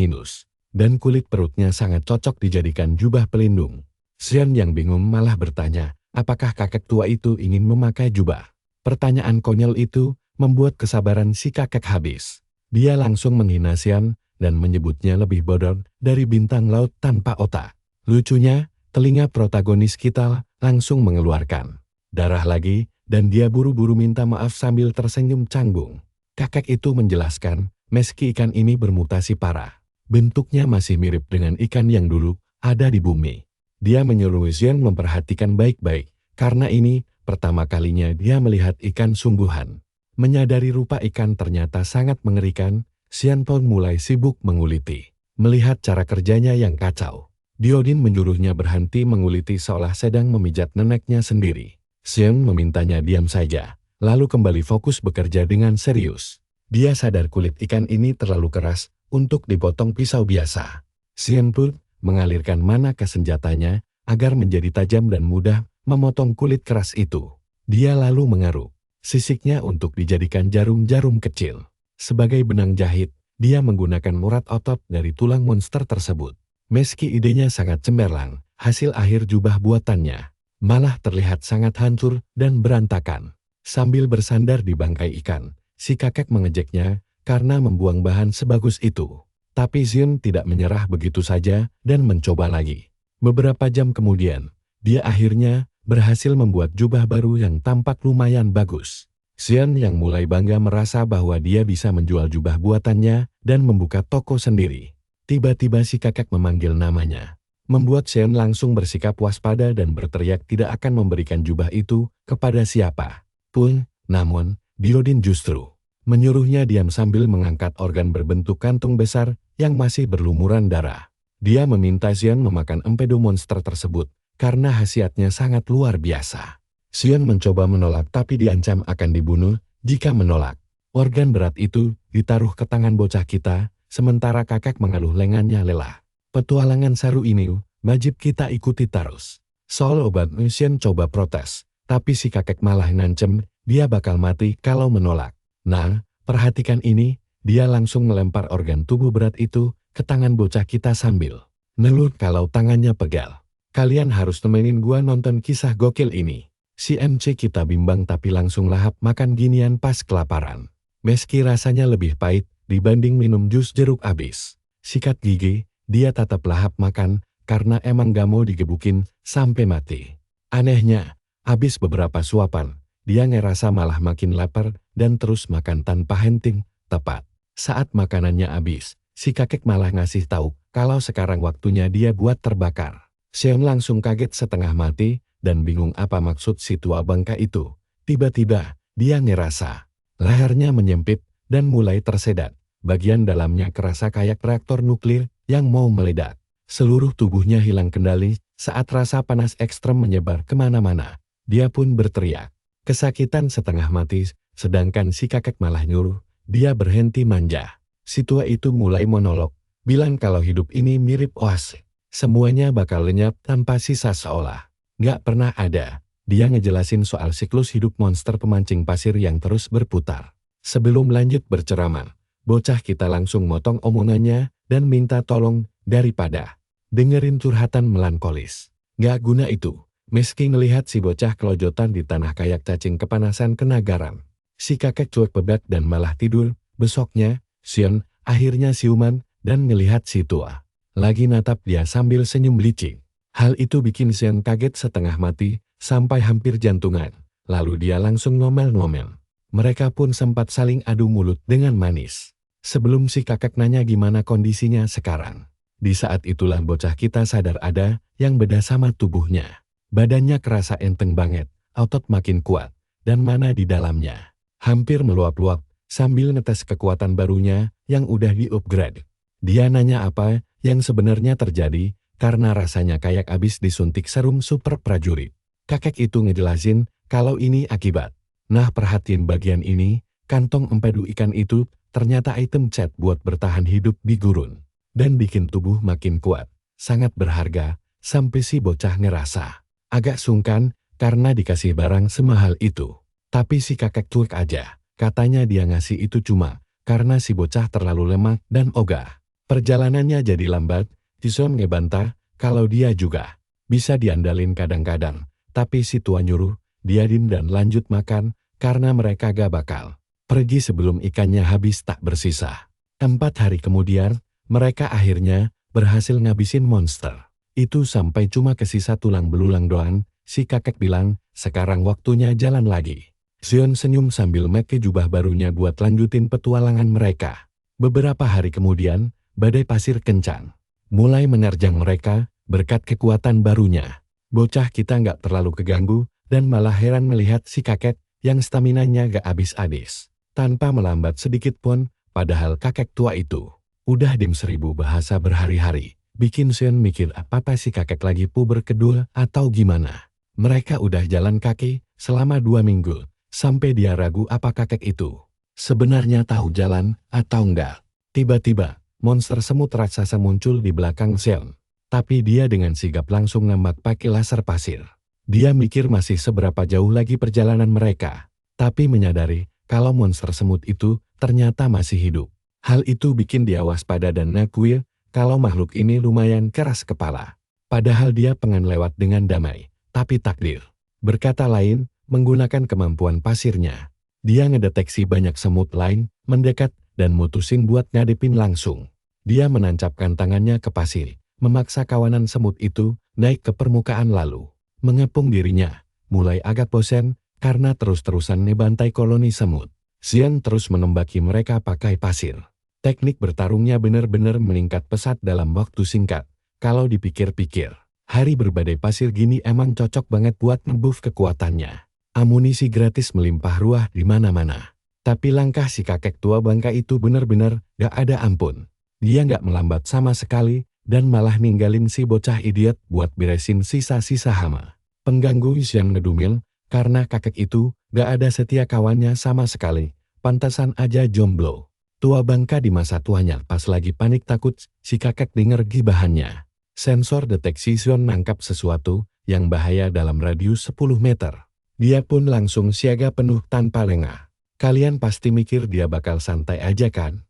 dan kulit perutnya sangat cocok dijadikan jubah pelindung. Xion yang bingung malah bertanya, apakah kakek tua itu ingin memakai jubah? Pertanyaan konyol itu membuat kesabaran si kakek habis. Dia langsung menghina Xion dan menyebutnya lebih bodoh dari bintang laut tanpa otak. Lucunya, telinga protagonis kita langsung mengeluarkan darah lagi, dan dia buru-buru minta maaf sambil tersenyum canggung. Kakek itu menjelaskan, meski ikan ini bermutasi parah, bentuknya masih mirip dengan ikan yang dulu ada di bumi. Dia menyuruh Xion memperhatikan baik-baik, karena ini pertama kalinya dia melihat ikan sungguhan. Menyadari rupa ikan ternyata sangat mengerikan, Xion pun mulai sibuk menguliti. Melihat cara kerjanya yang kacau, Diodin menyuruhnya berhenti menguliti seolah sedang memijat neneknya sendiri. Xion memintanya diam saja, lalu kembali fokus bekerja dengan serius. Dia sadar kulit ikan ini terlalu keras untuk dipotong pisau biasa. Xion pun mengalirkan mana ke senjatanya agar menjadi tajam dan mudah memotong kulit keras itu. Dia lalu mengaruk sisiknya untuk dijadikan jarum-jarum kecil. Sebagai benang jahit, dia menggunakan urat otot dari tulang monster tersebut. Meski idenya sangat cemerlang, hasil akhir jubah buatannya malah terlihat sangat hancur dan berantakan. Sambil bersandar di bangkai ikan, si kakek mengejeknya karena membuang bahan sebagus itu. Tapi Xion tidak menyerah begitu saja dan mencoba lagi. Beberapa jam kemudian, dia akhirnya berhasil membuat jubah baru yang tampak lumayan bagus. Xion yang mulai bangga merasa bahwa dia bisa menjual jubah buatannya dan membuka toko sendiri. Tiba-tiba si kakek memanggil namanya, membuat Xion langsung bersikap waspada dan berteriak tidak akan memberikan jubah itu kepada siapa pun. Namun, Diodin justru menyuruhnya diam sambil mengangkat organ berbentuk kantung besar yang masih berlumuran darah. Dia meminta Xion memakan empedu monster tersebut karena khasiatnya sangat luar biasa. Xion mencoba menolak tapi diancam akan dibunuh jika menolak. Organ berat itu ditaruh ke tangan bocah kita, sementara kakek mengaluh lengannya lelah. Petualangan seru ini wajib kita ikuti terus. Soal obat, Xion coba protes, tapi si kakek malah ngancem dia bakal mati kalau menolak. Nah, perhatikan ini, dia langsung melempar organ tubuh berat itu ke tangan bocah kita sambil nelur kalau tangannya pegal. Kalian harus temenin gua nonton kisah gokil ini. Si MC kita bimbang tapi langsung lahap makan ginian pas kelaparan. Meski rasanya lebih pahit dibanding minum jus jeruk abis. Sikat gigi, dia tetap lahap makan karena emang gak mau digebukin sampai mati. Anehnya, habis beberapa suapan, dia ngerasa malah makin lapar dan terus makan tanpa henti. Tepat saat makanannya habis, si kakek malah ngasih tahu kalau sekarang waktunya dia buat terbakar. Seon langsung kaget setengah mati dan bingung apa maksud si tua bangka itu. Tiba-tiba, dia ngerasa lehernya menyempit dan mulai tersedat. Bagian dalamnya kerasa kayak reaktor nuklir yang mau meledak. Seluruh tubuhnya hilang kendali saat rasa panas ekstrem menyebar kemana-mana. Dia pun berteriak. Kesakitan setengah mati, sedangkan si kakek malah nyuruh dia berhenti manja. Si tua itu mulai monolog, bilang kalau hidup ini mirip oase. Semuanya bakal lenyap tanpa sisa seolah nggak pernah ada. Dia ngejelasin soal siklus hidup monster pemancing pasir yang terus berputar. Sebelum lanjut berceramah, bocah kita langsung motong omongannya dan minta tolong daripada dengerin curhatan melankolis. Nggak guna itu. Meski ngelihat si bocah kelojotan di tanah kayak cacing kepanasan kena garam. Si kakek cuek bebek dan malah tidur. Besoknya, Seon akhirnya siuman dan ngelihat si tua lagi natap dia sambil senyum licik. Hal itu bikin Seon kaget setengah mati sampai hampir jantungan. Lalu dia langsung ngomel-ngomel. Mereka pun sempat saling adu mulut dengan manis. Sebelum si kakek nanya gimana kondisinya sekarang. Di saat itulah bocah kita sadar ada yang beda sama tubuhnya. Badannya kerasa enteng banget, otot makin kuat, dan mana di dalamnya hampir meluap-luap sambil ngetes kekuatan barunya yang udah di-upgrade. Dia nanya apa yang sebenarnya terjadi karena rasanya kayak abis disuntik serum super prajurit. Kakek itu ngejelasin kalau ini akibat. Nah, perhatiin bagian ini, kantong empedu ikan itu ternyata item cat buat bertahan hidup di gurun dan bikin tubuh makin kuat. Sangat berharga sampai si bocah ngerasa agak sungkan karena dikasih barang semahal itu. Tapi si kakek cuek aja, katanya dia ngasih itu cuma karena si bocah terlalu lemah dan ogah. Perjalanannya jadi lambat, Seon ngebantah kalau dia juga bisa diandalin kadang-kadang. Tapi si tua nyuruh dia din dan lanjut makan karena mereka gak bakal pergi sebelum ikannya habis tak bersisa. 4 hari kemudian, mereka akhirnya berhasil ngabisin monster itu sampai cuma kesisa tulang belulang doang. Si kakek bilang, sekarang waktunya jalan lagi. Seon senyum sambil make jubah barunya buat lanjutin petualangan mereka. Beberapa hari kemudian, badai pasir kencang mulai menerjang mereka berkat kekuatan barunya. Bocah kita nggak terlalu keganggu dan malah heran melihat si kakek yang staminanya gak habis-habis. Tanpa melambat sedikit pun, padahal kakek tua itu udah dim 1000 bahasa berhari-hari. Bikin Seon mikir apa si kakek lagi puber kedua atau gimana. Mereka udah jalan kaki selama 2 minggu. Sampai dia ragu apa kakek itu sebenarnya tahu jalan atau enggak. Tiba-tiba, monster semut raksasa muncul di belakang Seon. Tapi dia dengan sigap langsung nembak pakai laser pasir. Dia mikir masih seberapa jauh lagi perjalanan mereka. Tapi menyadari kalau monster semut itu ternyata masih hidup. Hal itu bikin dia waspada dan ngakui kalau makhluk ini lumayan keras kepala. Padahal dia pengen lewat dengan damai. Tapi takdir berkata lain. Menggunakan kemampuan pasirnya, dia ngedeteksi banyak semut lain mendekat dan mutusin buat ngadepin langsung. Dia menancapkan tangannya ke pasir, memaksa kawanan semut itu naik ke permukaan lalu mengepung dirinya. Mulai agak bosan karena terus-terusan ngebantai koloni semut. Seon terus menembaki mereka pakai pasir. Teknik bertarungnya benar-benar meningkat pesat dalam waktu singkat. Kalau dipikir-pikir, hari berbadai pasir gini emang cocok banget buat ngebuff kekuatannya. Amunisi gratis melimpah ruah di mana-mana. Tapi langkah si kakek tua bangka itu benar-benar gak ada ampun. Dia gak melambat sama sekali dan malah ninggalin si bocah idiot buat beresin sisa-sisa hama. Pengganggu yang ngedumil karena kakek itu gak ada setia kawannya sama sekali. Pantasan aja jomblo. Tua bangka di masa tuanya pas lagi panik takut si kakek denger gibahannya. Sensor deteksi Seon nangkap sesuatu yang bahaya dalam radius 10 meter. Dia pun langsung siaga penuh tanpa lengah. Kalian pasti mikir dia bakal santai aja kan?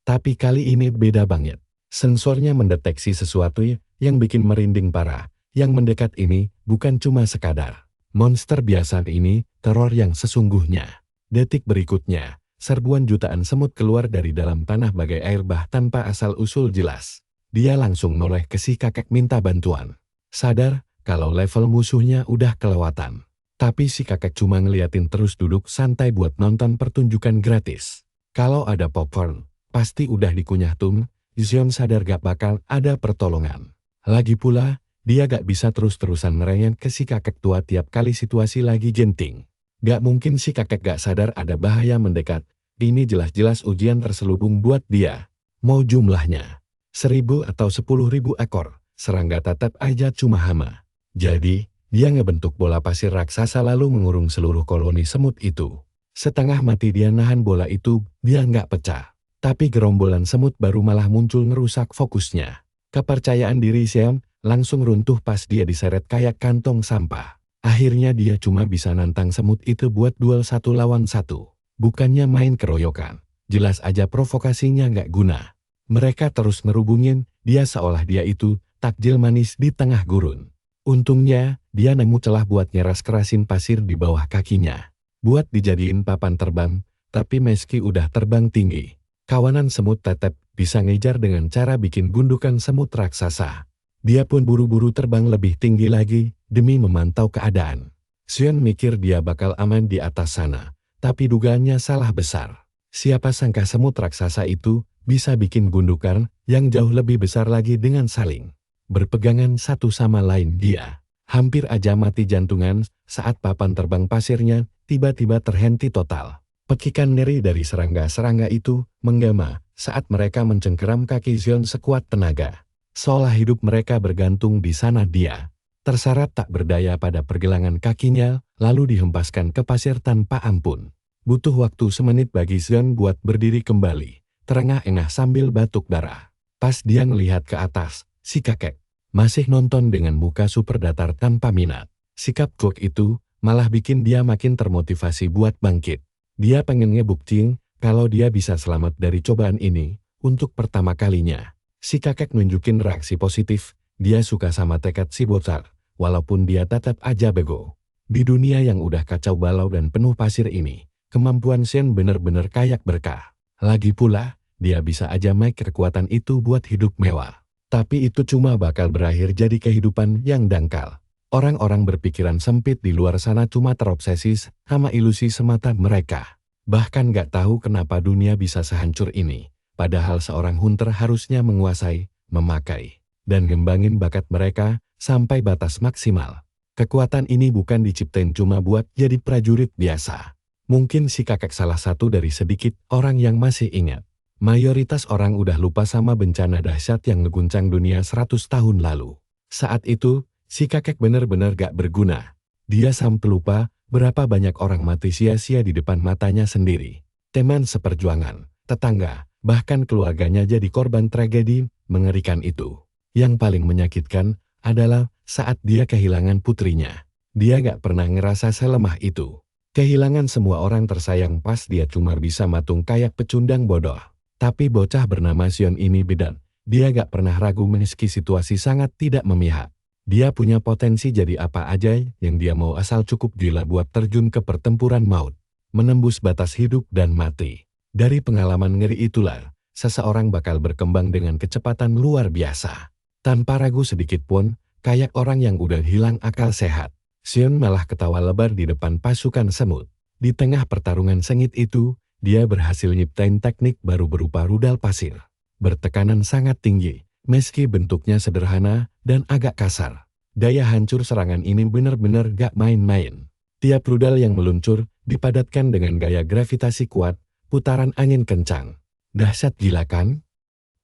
Tapi kali ini beda banget. Sensornya mendeteksi sesuatu yang bikin merinding parah. Yang mendekat ini bukan cuma sekadar monster biasa ini, teror yang sesungguhnya. Detik berikutnya, serbuan jutaan semut keluar dari dalam tanah bagai air bah tanpa asal-usul jelas. dia langsung noleh ke si kakek minta bantuan. Sadar kalau level musuhnya udah kelewatan. Tapi si kakek cuma ngeliatin terus duduk santai buat nonton pertunjukan gratis. Kalau ada popcorn, pasti udah dikunyah Tung. Xion sadar gak bakal ada pertolongan. Lagi pula, dia gak bisa terus-terusan ngerengek ke si kakek tua tiap kali situasi lagi genting. Gak mungkin si kakek gak sadar ada bahaya mendekat. Ini jelas-jelas ujian terselubung buat dia. Mau jumlahnya 1.000 atau 10.000 ekor, serangga tetap aja cuma hama. Jadi, dia ngebentuk bola pasir raksasa lalu mengurung seluruh koloni semut itu. Setengah mati dia nahan bola itu, dia nggak pecah. Tapi gerombolan semut baru malah muncul ngerusak fokusnya. Kepercayaan diri Xion langsung runtuh pas dia diseret kayak kantong sampah. Akhirnya dia cuma bisa nantang semut itu buat duel 1 lawan 1. Bukannya main keroyokan. Jelas aja provokasinya nggak guna. Mereka terus ngerubungin, dia seolah dia itu takjil manis di tengah gurun. Untungnya, dia nemu celah buat nyeras kerasin pasir di bawah kakinya. Buat dijadiin papan terbang, tapi meski udah terbang tinggi, kawanan semut tetep bisa ngejar dengan cara bikin gundukan semut raksasa. Dia pun buru-buru terbang lebih tinggi lagi, demi memantau keadaan. Xion mikir dia bakal aman di atas sana, tapi dugaannya salah besar. Siapa sangka semut raksasa itu bisa bikin gundukan yang jauh lebih besar lagi dengan saling berpegangan satu sama lain. Dia hampir aja mati jantungan saat papan terbang pasirnya tiba-tiba terhenti total. Pekikan nyeri dari serangga-serangga itu menggema saat mereka mencengkeram kaki Xion sekuat tenaga. Seolah hidup mereka bergantung di sana. Dia terseret tak berdaya pada pergelangan kakinya, lalu dihempaskan ke pasir tanpa ampun. Butuh waktu semenit bagi Xion buat berdiri kembali, terengah-engah sambil batuk darah. Pas dia ngelihat ke atas, si kakek masih nonton dengan muka super datar tanpa minat. Sikap cuek itu malah bikin dia makin termotivasi buat bangkit. Dia pengen ngebuktiin kalau dia bisa selamat dari cobaan ini untuk pertama kalinya. Si kakek nunjukin reaksi positif, dia suka sama tekad si bocah, walaupun dia tetap aja bego. Di dunia yang udah kacau balau dan penuh pasir ini, kemampuan Xion bener-bener kayak berkah. Lagi pula, dia bisa aja make kekuatan itu buat hidup mewah. Tapi itu cuma bakal berakhir jadi kehidupan yang dangkal. Orang-orang berpikiran sempit di luar sana cuma terobsesi sama ilusi semata mereka. Bahkan gak tahu kenapa dunia bisa sehancur ini. Padahal seorang hunter harusnya menguasai, memakai, dan ngembangin bakat mereka sampai batas maksimal. Kekuatan ini bukan diciptain cuma buat jadi prajurit biasa. Mungkin si kakek salah satu dari sedikit orang yang masih ingat. Mayoritas orang udah lupa sama bencana dahsyat yang ngeguncang dunia 100 tahun lalu. Saat itu, si kakek benar-benar gak berguna. Dia sampai lupa berapa banyak orang mati sia-sia di depan matanya sendiri. Teman seperjuangan, tetangga, bahkan keluarganya jadi korban tragedi mengerikan itu. Yang paling menyakitkan adalah saat dia kehilangan putrinya. Dia gak pernah ngerasa selemah itu. Kehilangan semua orang tersayang pas dia cuma bisa matung kayak pecundang bodoh. Tapi bocah bernama Xion ini beda. Dia gak pernah ragu meski situasi sangat tidak memihak. Dia punya potensi jadi apa aja yang dia mau asal cukup gila buat terjun ke pertempuran maut. Menembus batas hidup dan mati. Dari pengalaman ngeri itulah, seseorang bakal berkembang dengan kecepatan luar biasa. Tanpa ragu sedikit pun, kayak orang yang udah hilang akal sehat. Xion malah ketawa lebar di depan pasukan semut. Di tengah pertarungan sengit itu, dia berhasil nyiptain teknik baru berupa rudal pasir. Bertekanan sangat tinggi, meski bentuknya sederhana dan agak kasar. Daya hancur serangan ini benar-benar gak main-main. Tiap rudal yang meluncur dipadatkan dengan gaya gravitasi kuat, putaran angin kencang. Dahsyat gila kan?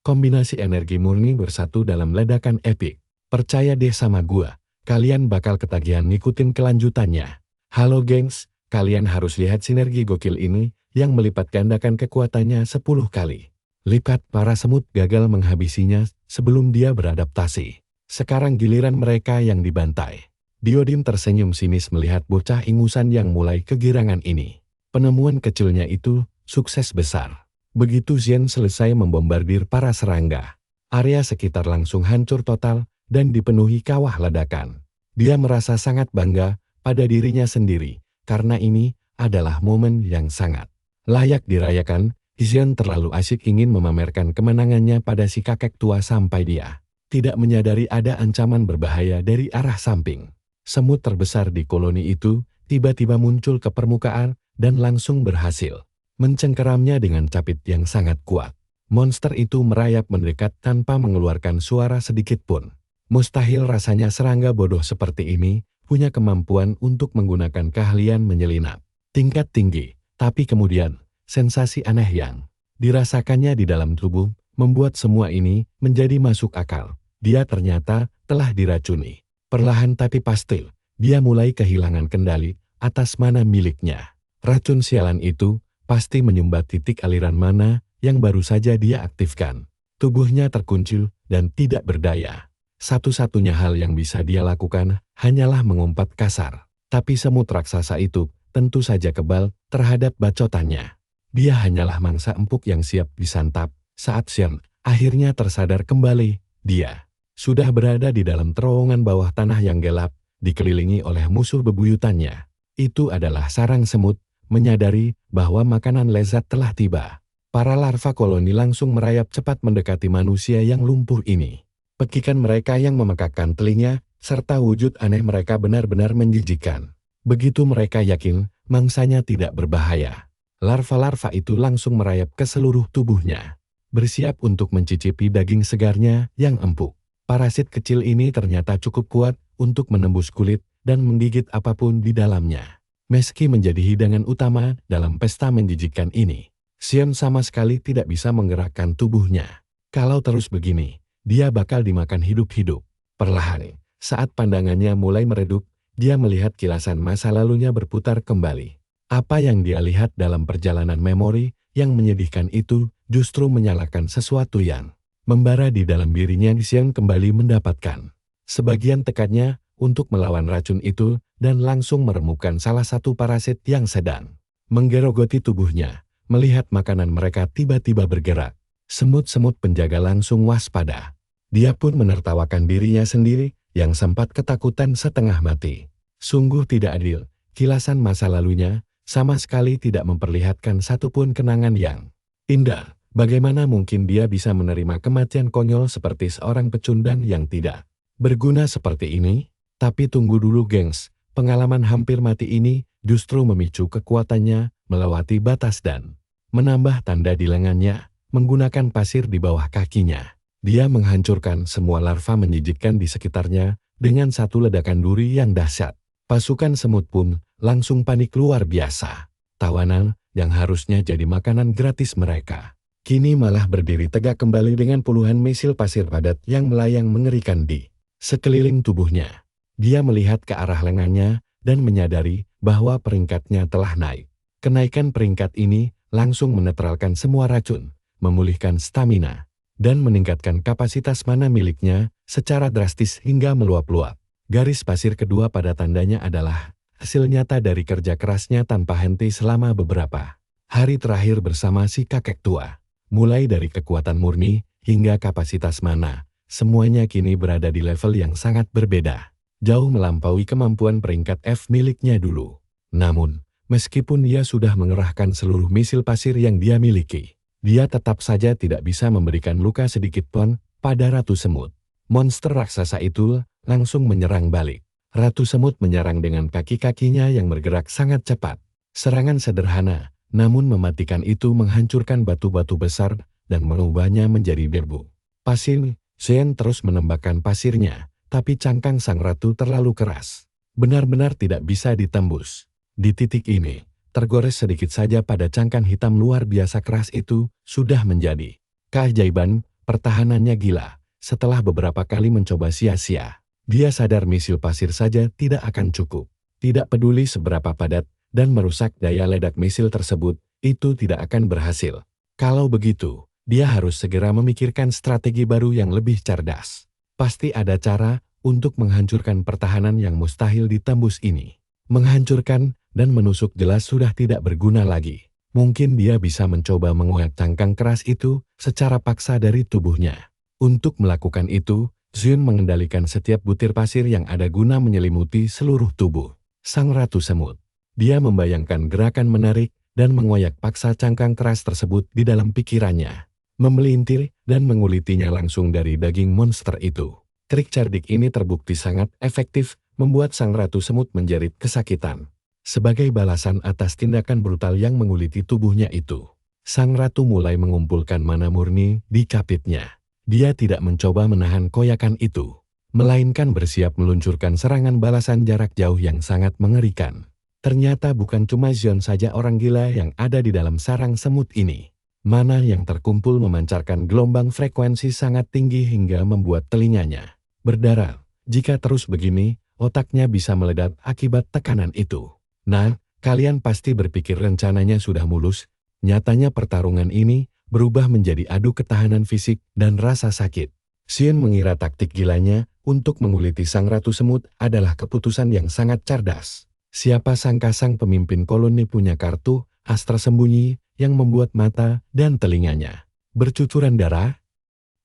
Kombinasi energi murni bersatu dalam ledakan epik. Percaya deh sama gua, kalian bakal ketagihan ngikutin kelanjutannya. Halo gengs, kalian harus lihat sinergi gokil ini yang melipat gandakan kekuatannya 10 kali. Lipat para semut gagal menghabisinya sebelum dia beradaptasi. Sekarang giliran mereka yang dibantai. Diodin tersenyum sinis melihat bocah ingusan yang mulai kegirangan ini. Penemuan kecilnya itu sukses besar. Begitu Xion selesai membombardir para serangga, area sekitar langsung hancur total dan dipenuhi kawah ledakan. Dia merasa sangat bangga pada dirinya sendiri, karena ini adalah momen yang sangat layak dirayakan. Xian terlalu asyik ingin memamerkan kemenangannya pada si kakek tua sampai dia tidak menyadari ada ancaman berbahaya dari arah samping. Semut terbesar di koloni itu tiba-tiba muncul ke permukaan dan langsung berhasil mencengkeramnya dengan capit yang sangat kuat. Monster itu merayap mendekat tanpa mengeluarkan suara sedikit pun. Mustahil rasanya serangga bodoh seperti ini punya kemampuan untuk menggunakan keahlian menyelinap tingkat tinggi, tapi kemudian sensasi aneh yang dirasakannya di dalam tubuh membuat semua ini menjadi masuk akal. Dia ternyata telah diracuni. Perlahan tapi pasti, dia mulai kehilangan kendali atas mana miliknya. Racun sialan itu pasti menyumbat titik aliran mana yang baru saja dia aktifkan. Tubuhnya terkuncil dan tidak berdaya. Satu-satunya hal yang bisa dia lakukan hanyalah mengumpat kasar. Tapi semut raksasa itu tentu saja kebal terhadap bacotannya. Dia hanyalah mangsa empuk yang siap disantap. Saat Xian akhirnya tersadar kembali, dia sudah berada di dalam terowongan bawah tanah yang gelap, dikelilingi oleh musuh bebuyutannya. Itu adalah sarang semut, menyadari bahwa makanan lezat telah tiba. Para larva koloni langsung merayap cepat mendekati manusia yang lumpuh ini. Pekikan mereka yang memekakkan telinga, serta wujud aneh mereka benar-benar menjijikkan. Begitu mereka yakin mangsanya tidak berbahaya, larva-larva itu langsung merayap ke seluruh tubuhnya, bersiap untuk mencicipi daging segarnya yang empuk. Parasit kecil ini ternyata cukup kuat untuk menembus kulit dan menggigit apapun di dalamnya. Meski menjadi hidangan utama dalam pesta menjijikkan ini, Xian sama sekali tidak bisa menggerakkan tubuhnya. Kalau terus begini, dia bakal dimakan hidup-hidup. Perlahan, saat pandangannya mulai meredup, dia melihat kilasan masa lalunya berputar kembali. Apa yang dia lihat dalam perjalanan memori yang menyedihkan itu justru menyalakan sesuatu yang membara di dalam dirinya. Xian kembali mendapatkan sebagian tekadnya untuk melawan racun itu dan langsung meremukkan salah satu parasit yang sedang menggerogoti tubuhnya. Melihat makanan mereka tiba-tiba bergerak, semut-semut penjaga langsung waspada. Dia pun menertawakan dirinya sendiri yang sempat ketakutan setengah mati. Sungguh tidak adil, kilasan masa lalunya sama sekali tidak memperlihatkan satupun kenangan yang indah. Bagaimana mungkin dia bisa menerima kematian konyol seperti seorang pecundang yang tidak berguna seperti ini? Tapi tunggu dulu gengs, pengalaman hampir mati ini justru memicu kekuatannya melewati batas dan menambah tanda di lengannya, menggunakan pasir di bawah kakinya. Dia menghancurkan semua larva menjijikkan di sekitarnya dengan satu ledakan duri yang dahsyat. Pasukan semut pun langsung panik luar biasa. Tawanan yang harusnya jadi makanan gratis mereka, kini malah berdiri tegak kembali dengan puluhan misil pasir padat yang melayang mengerikan di sekeliling tubuhnya. Dia melihat ke arah lengannya dan menyadari bahwa peringkatnya telah naik. Kenaikan peringkat ini langsung menetralkan semua racun, memulihkan stamina, dan meningkatkan kapasitas mana miliknya secara drastis hingga meluap-luap. Garis pasir kedua pada tandanya adalah hasil nyata dari kerja kerasnya tanpa henti selama beberapa hari terakhir bersama si kakek tua. Mulai dari kekuatan murni hingga kapasitas mana, semuanya kini berada di level yang sangat berbeda, jauh melampaui kemampuan peringkat F miliknya dulu. Namun, meskipun dia sudah mengerahkan seluruh misil pasir yang dia miliki, dia tetap saja tidak bisa memberikan luka sedikit pun pada Ratu Semut. Monster raksasa itu langsung menyerang balik. Ratu Semut menyerang dengan kaki-kakinya yang bergerak sangat cepat. Serangan sederhana, namun mematikan itu menghancurkan batu-batu besar dan mengubahnya menjadi debu. Pasir, Xian terus menembakkan pasirnya, tapi cangkang sang ratu terlalu keras. Benar-benar tidak bisa ditembus. Di titik ini, tergores sedikit saja pada cangkang hitam luar biasa keras itu, sudah menjadi keajaiban. Pertahanannya gila. Setelah beberapa kali mencoba sia-sia, dia sadar misil pasir saja tidak akan cukup. Tidak peduli seberapa padat dan merusak daya ledak misil tersebut, itu tidak akan berhasil. Kalau begitu, dia harus segera memikirkan strategi baru yang lebih cerdas. Pasti ada cara untuk menghancurkan pertahanan yang mustahil ditembus ini. Menghancurkan dan menusuk jelas sudah tidak berguna lagi. Mungkin dia bisa mencoba menguat cangkang keras itu secara paksa dari tubuhnya. Untuk melakukan itu, Xian mengendalikan setiap butir pasir yang ada guna menyelimuti seluruh tubuh sang Ratu Semut. Dia membayangkan gerakan menarik dan mengoyak paksa cangkang keras tersebut di dalam pikirannya. Memelintir dan mengulitinya langsung dari daging monster itu. Trik cerdik ini terbukti sangat efektif, membuat sang ratu semut menjerit kesakitan. Sebagai balasan atas tindakan brutal yang menguliti tubuhnya itu, sang ratu mulai mengumpulkan mana murni di capitnya. Dia tidak mencoba menahan koyakan itu, melainkan bersiap meluncurkan serangan balasan jarak jauh yang sangat mengerikan. Ternyata bukan cuma Xion saja orang gila yang ada di dalam sarang semut ini. Mana yang terkumpul memancarkan gelombang frekuensi sangat tinggi hingga membuat telinganya berdarah. Jika terus begini, otaknya bisa meledak akibat tekanan itu. Nah, kalian pasti berpikir rencananya sudah mulus. Nyatanya pertarungan ini berubah menjadi adu ketahanan fisik dan rasa sakit. Xion mengira taktik gilanya untuk menguliti sang ratu semut adalah keputusan yang sangat cerdas. Siapa sangka sang pemimpin koloni punya kartu astra sembunyi yang membuat mata dan telinganya bercucuran darah.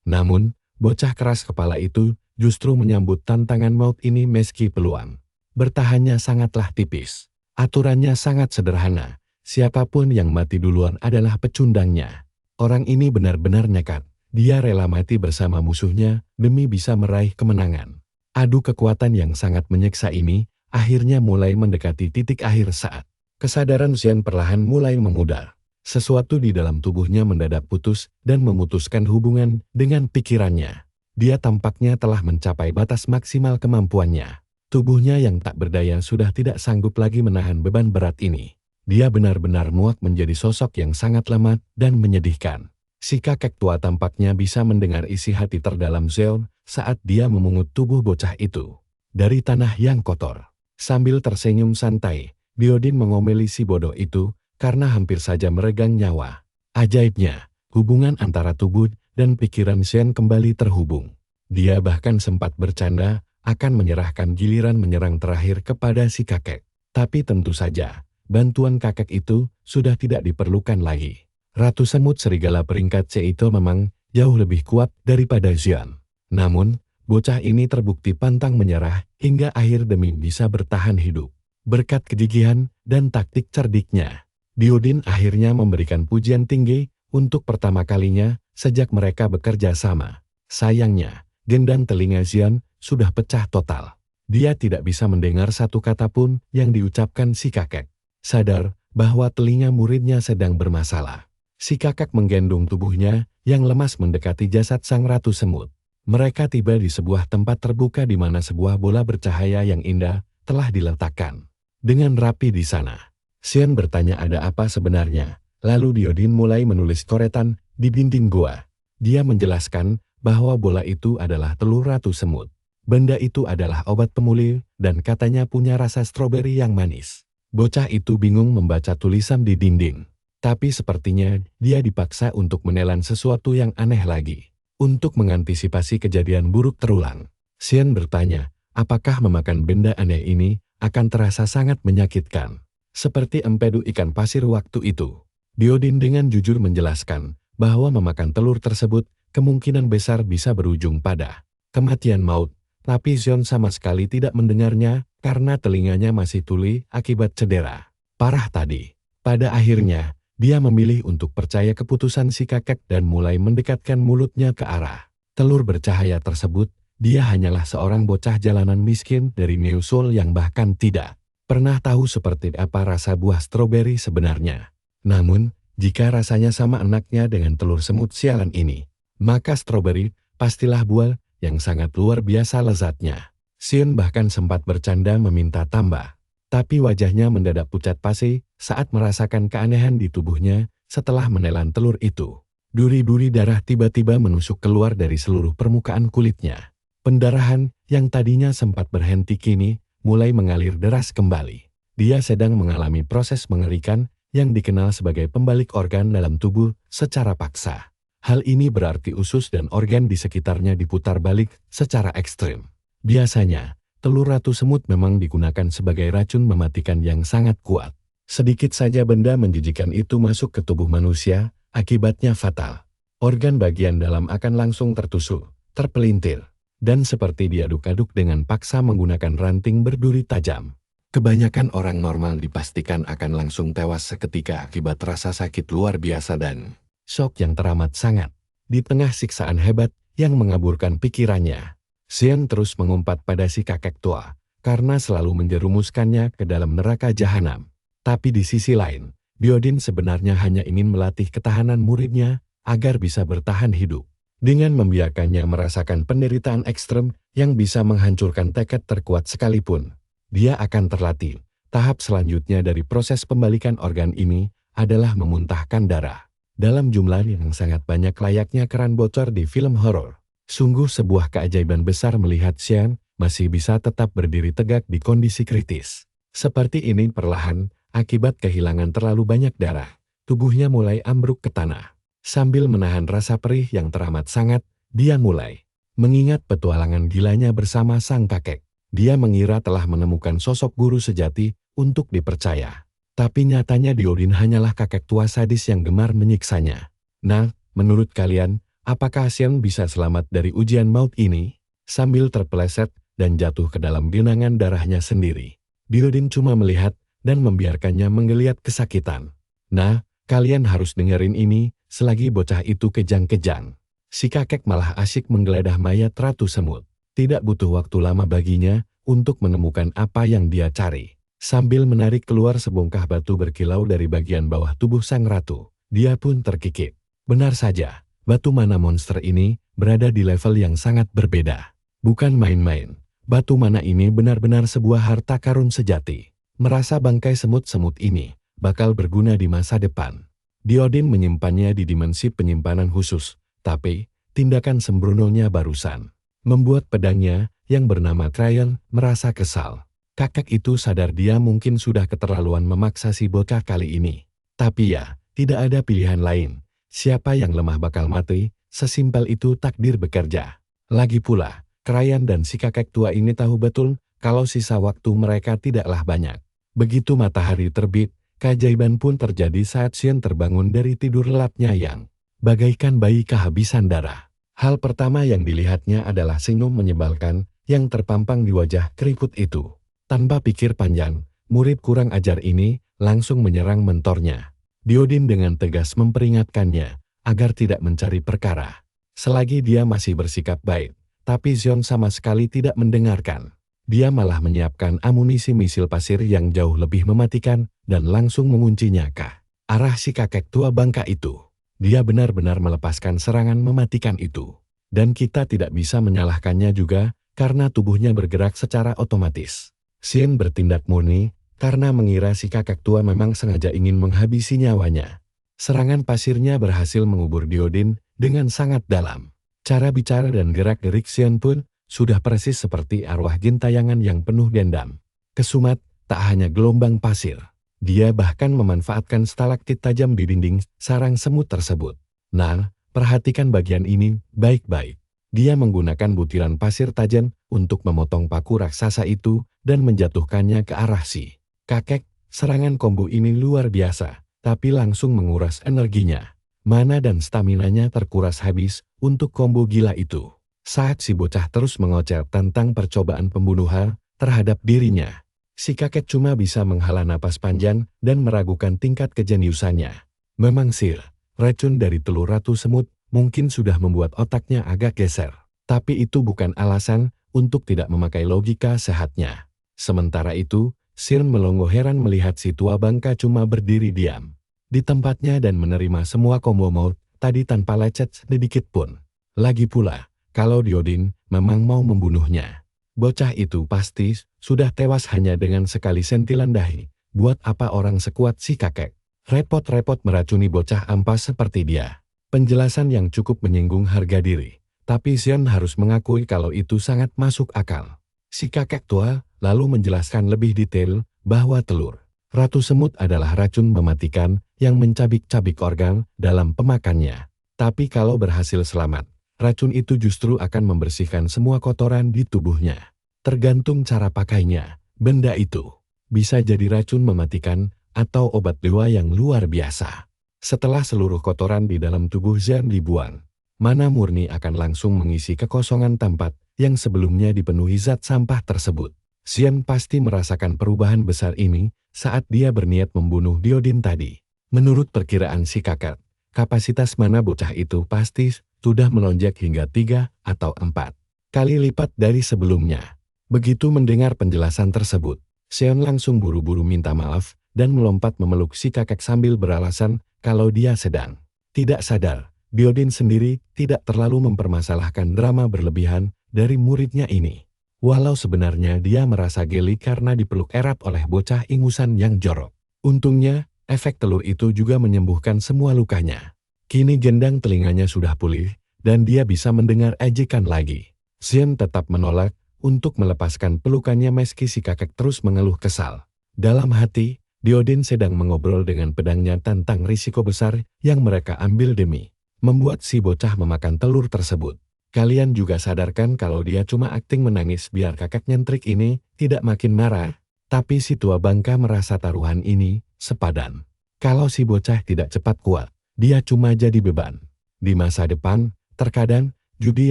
Namun, bocah keras kepala itu justru menyambut tantangan maut ini meski peluang bertahannya sangatlah tipis. Aturannya sangat sederhana, siapapun yang mati duluan adalah pecundangnya. Orang ini benar-benar nekat, dia rela mati bersama musuhnya demi bisa meraih kemenangan. Adu kekuatan yang sangat menyiksa ini akhirnya mulai mendekati titik akhir saat kesadaran Xion perlahan mulai memudar. Sesuatu di dalam tubuhnya mendadak putus dan memutuskan hubungan dengan pikirannya. Dia tampaknya telah mencapai batas maksimal kemampuannya. Tubuhnya yang tak berdaya sudah tidak sanggup lagi menahan beban berat ini. Dia benar-benar muak menjadi sosok yang sangat lemah dan menyedihkan. Si kakek tua tampaknya bisa mendengar isi hati terdalam Xion saat dia memungut tubuh bocah itu dari tanah yang kotor. Sambil tersenyum santai, Diodin mengomeli si bodoh itu karena hampir saja meregang nyawa. Ajaibnya, hubungan antara tubuh dan pikiran Xion kembali terhubung. Dia bahkan sempat bercanda akan menyerahkan giliran menyerang terakhir kepada si kakek. Tapi tentu saja, bantuan kakek itu sudah tidak diperlukan lagi. Ratu Semut Serigala peringkat C itu memang jauh lebih kuat daripada Xion. Namun, bocah ini terbukti pantang menyerah hingga akhir demi bisa bertahan hidup. Berkat kegigihan dan taktik cerdiknya, Diodin akhirnya memberikan pujian tinggi untuk pertama kalinya sejak mereka bekerja sama. Sayangnya, gendang telinga Xion sudah pecah total. Dia tidak bisa mendengar satu kata pun yang diucapkan si kakek. Sadar bahwa telinga muridnya sedang bermasalah, si kakek menggendong tubuhnya yang lemas mendekati jasad sang ratu semut. Mereka tiba di sebuah tempat terbuka di mana sebuah bola bercahaya yang indah telah diletakkan dengan rapi di sana. Xion bertanya ada apa sebenarnya, lalu Diodin mulai menulis coretan di dinding gua. Dia menjelaskan bahwa bola itu adalah telur ratu semut. Benda itu adalah obat pemulih dan katanya punya rasa stroberi yang manis. Bocah itu bingung membaca tulisan di dinding. Tapi sepertinya dia dipaksa untuk menelan sesuatu yang aneh lagi. Untuk mengantisipasi kejadian buruk terulang, Xion bertanya, apakah memakan benda aneh ini akan terasa sangat menyakitkan, seperti empedu ikan pasir waktu itu. Diodin dengan jujur menjelaskan bahwa memakan telur tersebut kemungkinan besar bisa berujung pada kematian maut, tapi Xion sama sekali tidak mendengarnya karena telinganya masih tuli akibat cedera parah tadi. Pada akhirnya, dia memilih untuk percaya keputusan si kakek dan mulai mendekatkan mulutnya ke arah telur bercahaya tersebut. Dia hanyalah seorang bocah jalanan miskin dari New Seoul yang bahkan tidak pernah tahu seperti apa rasa buah stroberi sebenarnya. Namun, jika rasanya sama enaknya dengan telur semut sialan ini, maka stroberi pastilah buah yang sangat luar biasa lezatnya. Xion bahkan sempat bercanda meminta tambah. Tapi wajahnya mendadak pucat pasi saat merasakan keanehan di tubuhnya setelah menelan telur itu. Duri-duri darah tiba-tiba menusuk keluar dari seluruh permukaan kulitnya. Pendarahan yang tadinya sempat berhenti kini mulai mengalir deras kembali. Dia sedang mengalami proses mengerikan yang dikenal sebagai pembalik organ dalam tubuh secara paksa. Hal ini berarti usus dan organ di sekitarnya diputar balik secara ekstrim. Biasanya, telur ratu semut memang digunakan sebagai racun mematikan yang sangat kuat. Sedikit saja benda menjijikan itu masuk ke tubuh manusia, akibatnya fatal. Organ bagian dalam akan langsung tertusuk, terpelintir, dan seperti diaduk-aduk dengan paksa menggunakan ranting berduri tajam. Kebanyakan orang normal dipastikan akan langsung tewas seketika akibat rasa sakit luar biasa dan shock yang teramat sangat. Di tengah siksaan hebat yang mengaburkan pikirannya, Xian terus mengumpat pada si kakek tua karena selalu menjerumuskannya ke dalam neraka jahanam. Tapi di sisi lain, Biodin sebenarnya hanya ingin melatih ketahanan muridnya agar bisa bertahan hidup. Dengan membiarkannya merasakan penderitaan ekstrem yang bisa menghancurkan tekad terkuat sekalipun, dia akan terlatih. Tahap selanjutnya dari proses pembalikan organ ini adalah memuntahkan darah dalam jumlah yang sangat banyak layaknya keran bocor di film horor. Sungguh sebuah keajaiban besar melihat Xian masih bisa tetap berdiri tegak di kondisi kritis. Seperti ini perlahan, akibat kehilangan terlalu banyak darah, tubuhnya mulai ambruk ke tanah. Sambil menahan rasa perih yang teramat sangat, dia mulai mengingat petualangan gilanya bersama sang kakek. Dia mengira telah menemukan sosok guru sejati untuk dipercaya. Tapi nyatanya Diodin hanyalah kakek tua sadis yang gemar menyiksanya. Nah, menurut kalian, apakah Xian bisa selamat dari ujian maut ini? Sambil terpeleset dan jatuh ke dalam genangan darahnya sendiri, Diodin cuma melihat dan membiarkannya menggeliat kesakitan. Nah, kalian harus dengerin ini, selagi bocah itu kejang-kejang. Si kakek malah asyik menggeledah mayat Ratu Semut. Tidak butuh waktu lama baginya untuk menemukan apa yang dia cari. Sambil menarik keluar sebongkah batu berkilau dari bagian bawah tubuh sang ratu, dia pun terkikik. Benar saja, batu mana monster ini berada di level yang sangat berbeda. Bukan main-main, batu mana ini benar-benar sebuah harta karun sejati. Merasa bangkai semut-semut ini bakal berguna di masa depan. Diodin menyimpannya di dimensi penyimpanan khusus, tapi tindakan sembrononya barusan membuat pedangnya yang bernama Tryon merasa kesal. Kakek itu sadar dia mungkin sudah keterlaluan memaksa si bocah kali ini. Tapi ya, tidak ada pilihan lain. Siapa yang lemah bakal mati, sesimpel itu takdir bekerja. Lagi pula, Krayan dan si kakek tua ini tahu betul kalau sisa waktu mereka tidaklah banyak. Begitu matahari terbit, keajaiban pun terjadi saat Xian terbangun dari tidur lelapnya yang bagaikan bayi kehabisan darah. Hal pertama yang dilihatnya adalah senyum menyebalkan yang terpampang di wajah keriput itu. Tanpa pikir panjang, murid kurang ajar ini langsung menyerang mentornya. Diodin dengan tegas memperingatkannya agar tidak mencari perkara. Selagi dia masih bersikap baik, tapi Xion sama sekali tidak mendengarkan. Dia malah menyiapkan amunisi misil pasir yang jauh lebih mematikan dan langsung menguncinya ke arah si kakek tua bangka itu. Dia benar-benar melepaskan serangan mematikan itu. Dan kita tidak bisa menyalahkannya juga karena tubuhnya bergerak secara otomatis. Xian bertindak murni karena mengira si kakek tua memang sengaja ingin menghabisi nyawanya. Serangan pasirnya berhasil mengubur Diodin dengan sangat dalam. Cara bicara dan gerak-gerik Xian pun sudah persis seperti arwah jin tayangan yang penuh dendam. Kesumat tak hanya gelombang pasir. Dia bahkan memanfaatkan stalaktit tajam di dinding sarang semut tersebut. Nah, perhatikan bagian ini baik-baik. Dia menggunakan butiran pasir tajam untuk memotong paku raksasa itu dan menjatuhkannya ke arah si kakek. Serangan combo ini luar biasa, tapi langsung menguras energinya. Mana dan staminanya terkuras habis untuk combo gila itu. Saat si bocah terus mengoceh tentang percobaan pembunuhan terhadap dirinya, si kakek cuma bisa menghela napas panjang dan meragukan tingkat kejeniusannya. Memang sih, racun dari telur Ratu Semut mungkin sudah membuat otaknya agak geser. Tapi itu bukan alasan untuk tidak memakai logika sehatnya. Sementara itu, Xian melongo heran melihat si tua bangka cuma berdiri diam di tempatnya dan menerima semua combo maut tadi tanpa lecet sedikit pun. Lagi pula, kalau Diodin memang mau membunuhnya, bocah itu pasti sudah tewas hanya dengan sekali sentilan dahi. Buat apa orang sekuat si kakek repot-repot meracuni bocah ampas seperti dia? Penjelasan yang cukup menyinggung harga diri, tapi Xian harus mengakui kalau itu sangat masuk akal. Si kakek tua lalu menjelaskan lebih detail bahwa telur Ratu Semut adalah racun mematikan yang mencabik-cabik organ dalam pemakannya. Tapi kalau berhasil selamat, racun itu justru akan membersihkan semua kotoran di tubuhnya. Tergantung cara pakainya, benda itu bisa jadi racun mematikan atau obat dewa yang luar biasa. Setelah seluruh kotoran di dalam tubuh Xian dibuang, mana murni akan langsung mengisi kekosongan tempat yang sebelumnya dipenuhi zat sampah tersebut. Xian pasti merasakan perubahan besar ini saat dia berniat membunuh Diodin tadi. Menurut perkiraan si kakak, kapasitas mana bocah itu pasti sudah melonjak hingga 3 atau 4 kali lipat dari sebelumnya. Begitu mendengar penjelasan tersebut, Xian langsung buru-buru minta maaf dan melompat memeluk si kakak sambil beralasan kalau dia sedang tidak sadar. Diodin sendiri tidak terlalu mempermasalahkan drama berlebihan dari muridnya ini. Walau sebenarnya dia merasa geli karena dipeluk erat oleh bocah ingusan yang jorok. Untungnya, efek telur itu juga menyembuhkan semua lukanya. Kini gendang telinganya sudah pulih, dan dia bisa mendengar ejekan lagi. Xian tetap menolak untuk melepaskan pelukannya meski si kakek terus mengeluh kesal. Dalam hati, Diodin sedang mengobrol dengan pedangnya tentang risiko besar yang mereka ambil demi membuat si bocah memakan telur tersebut. Kalian juga sadarkan kalau dia cuma akting menangis biar kakek nyentrik ini tidak makin marah. Tapi si tua bangka merasa taruhan ini sepadan. Kalau si bocah tidak cepat kuat, dia cuma jadi beban. Di masa depan, terkadang judi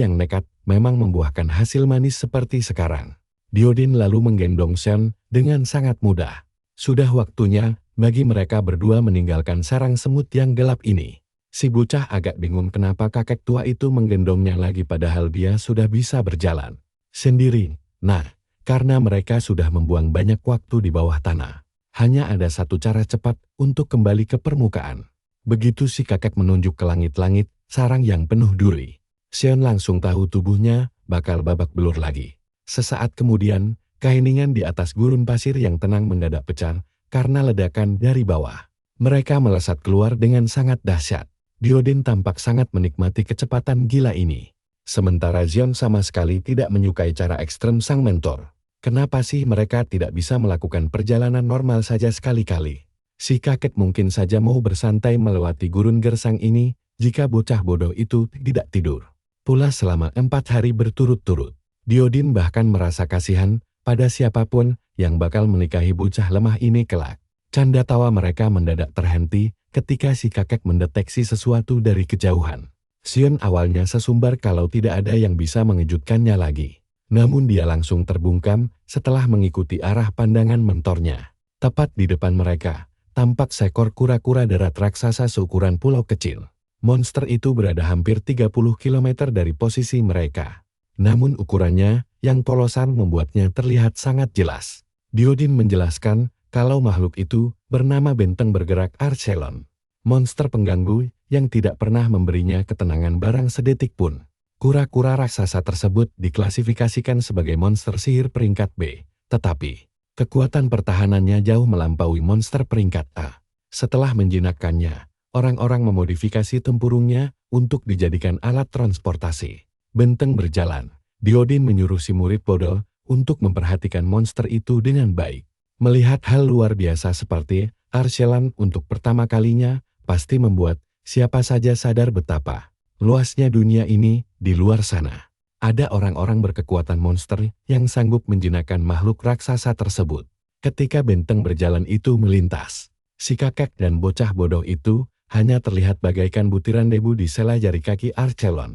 yang nekat memang membuahkan hasil manis seperti sekarang. Diodin lalu menggendong Xian dengan sangat mudah. Sudah waktunya bagi mereka berdua meninggalkan sarang semut yang gelap ini. Si bocah agak bingung kenapa kakek tua itu menggendongnya lagi padahal dia sudah bisa berjalan sendiri. Nah, karena mereka sudah membuang banyak waktu di bawah tanah. Hanya ada satu cara cepat untuk kembali ke permukaan. Begitu si kakek menunjuk ke langit-langit, sarang yang penuh duri. Xian langsung tahu tubuhnya bakal babak belur lagi. Sesaat kemudian, keheningan di atas gurun pasir yang tenang mendadak pecah karena ledakan dari bawah. Mereka melesat keluar dengan sangat dahsyat. Diodin tampak sangat menikmati kecepatan gila ini. Sementara Xian sama sekali tidak menyukai cara ekstrem sang mentor. Kenapa sih mereka tidak bisa melakukan perjalanan normal saja sekali-kali? Si kakek mungkin saja mau bersantai melewati gurun gersang ini jika bocah bodoh itu tidak tidur pula selama 4 hari berturut-turut. Diodin bahkan merasa kasihan pada siapapun yang bakal menikahi bocah lemah ini kelak. Canda tawa mereka mendadak terhenti ketika si kakek mendeteksi sesuatu dari kejauhan. Xian awalnya sesumbar kalau tidak ada yang bisa mengejutkannya lagi. Namun dia langsung terbungkam setelah mengikuti arah pandangan mentornya. Tepat di depan mereka, tampak seekor kura-kura darat raksasa seukuran pulau kecil. Monster itu berada hampir 30 km dari posisi mereka. Namun ukurannya yang polosan membuatnya terlihat sangat jelas. Diodin menjelaskan kalau makhluk itu bernama benteng bergerak Archelon. Monster pengganggu yang tidak pernah memberinya ketenangan barang sedetik pun. Kura-kura raksasa tersebut diklasifikasikan sebagai monster sihir peringkat B, tetapi kekuatan pertahanannya jauh melampaui monster peringkat A. Setelah menjinakkannya, orang-orang memodifikasi tempurungnya untuk dijadikan alat transportasi. Benteng berjalan. Diodin menyuruh si murid bodoh untuk memperhatikan monster itu dengan baik. Melihat hal luar biasa seperti Archelon untuk pertama kalinya pasti membuat siapa saja sadar betapa luasnya dunia ini di luar sana. Ada orang-orang berkekuatan monster yang sanggup menjinakkan makhluk raksasa tersebut. Ketika benteng berjalan itu melintas, si kakek dan bocah bodoh itu hanya terlihat bagaikan butiran debu di sela jari kaki Archelon.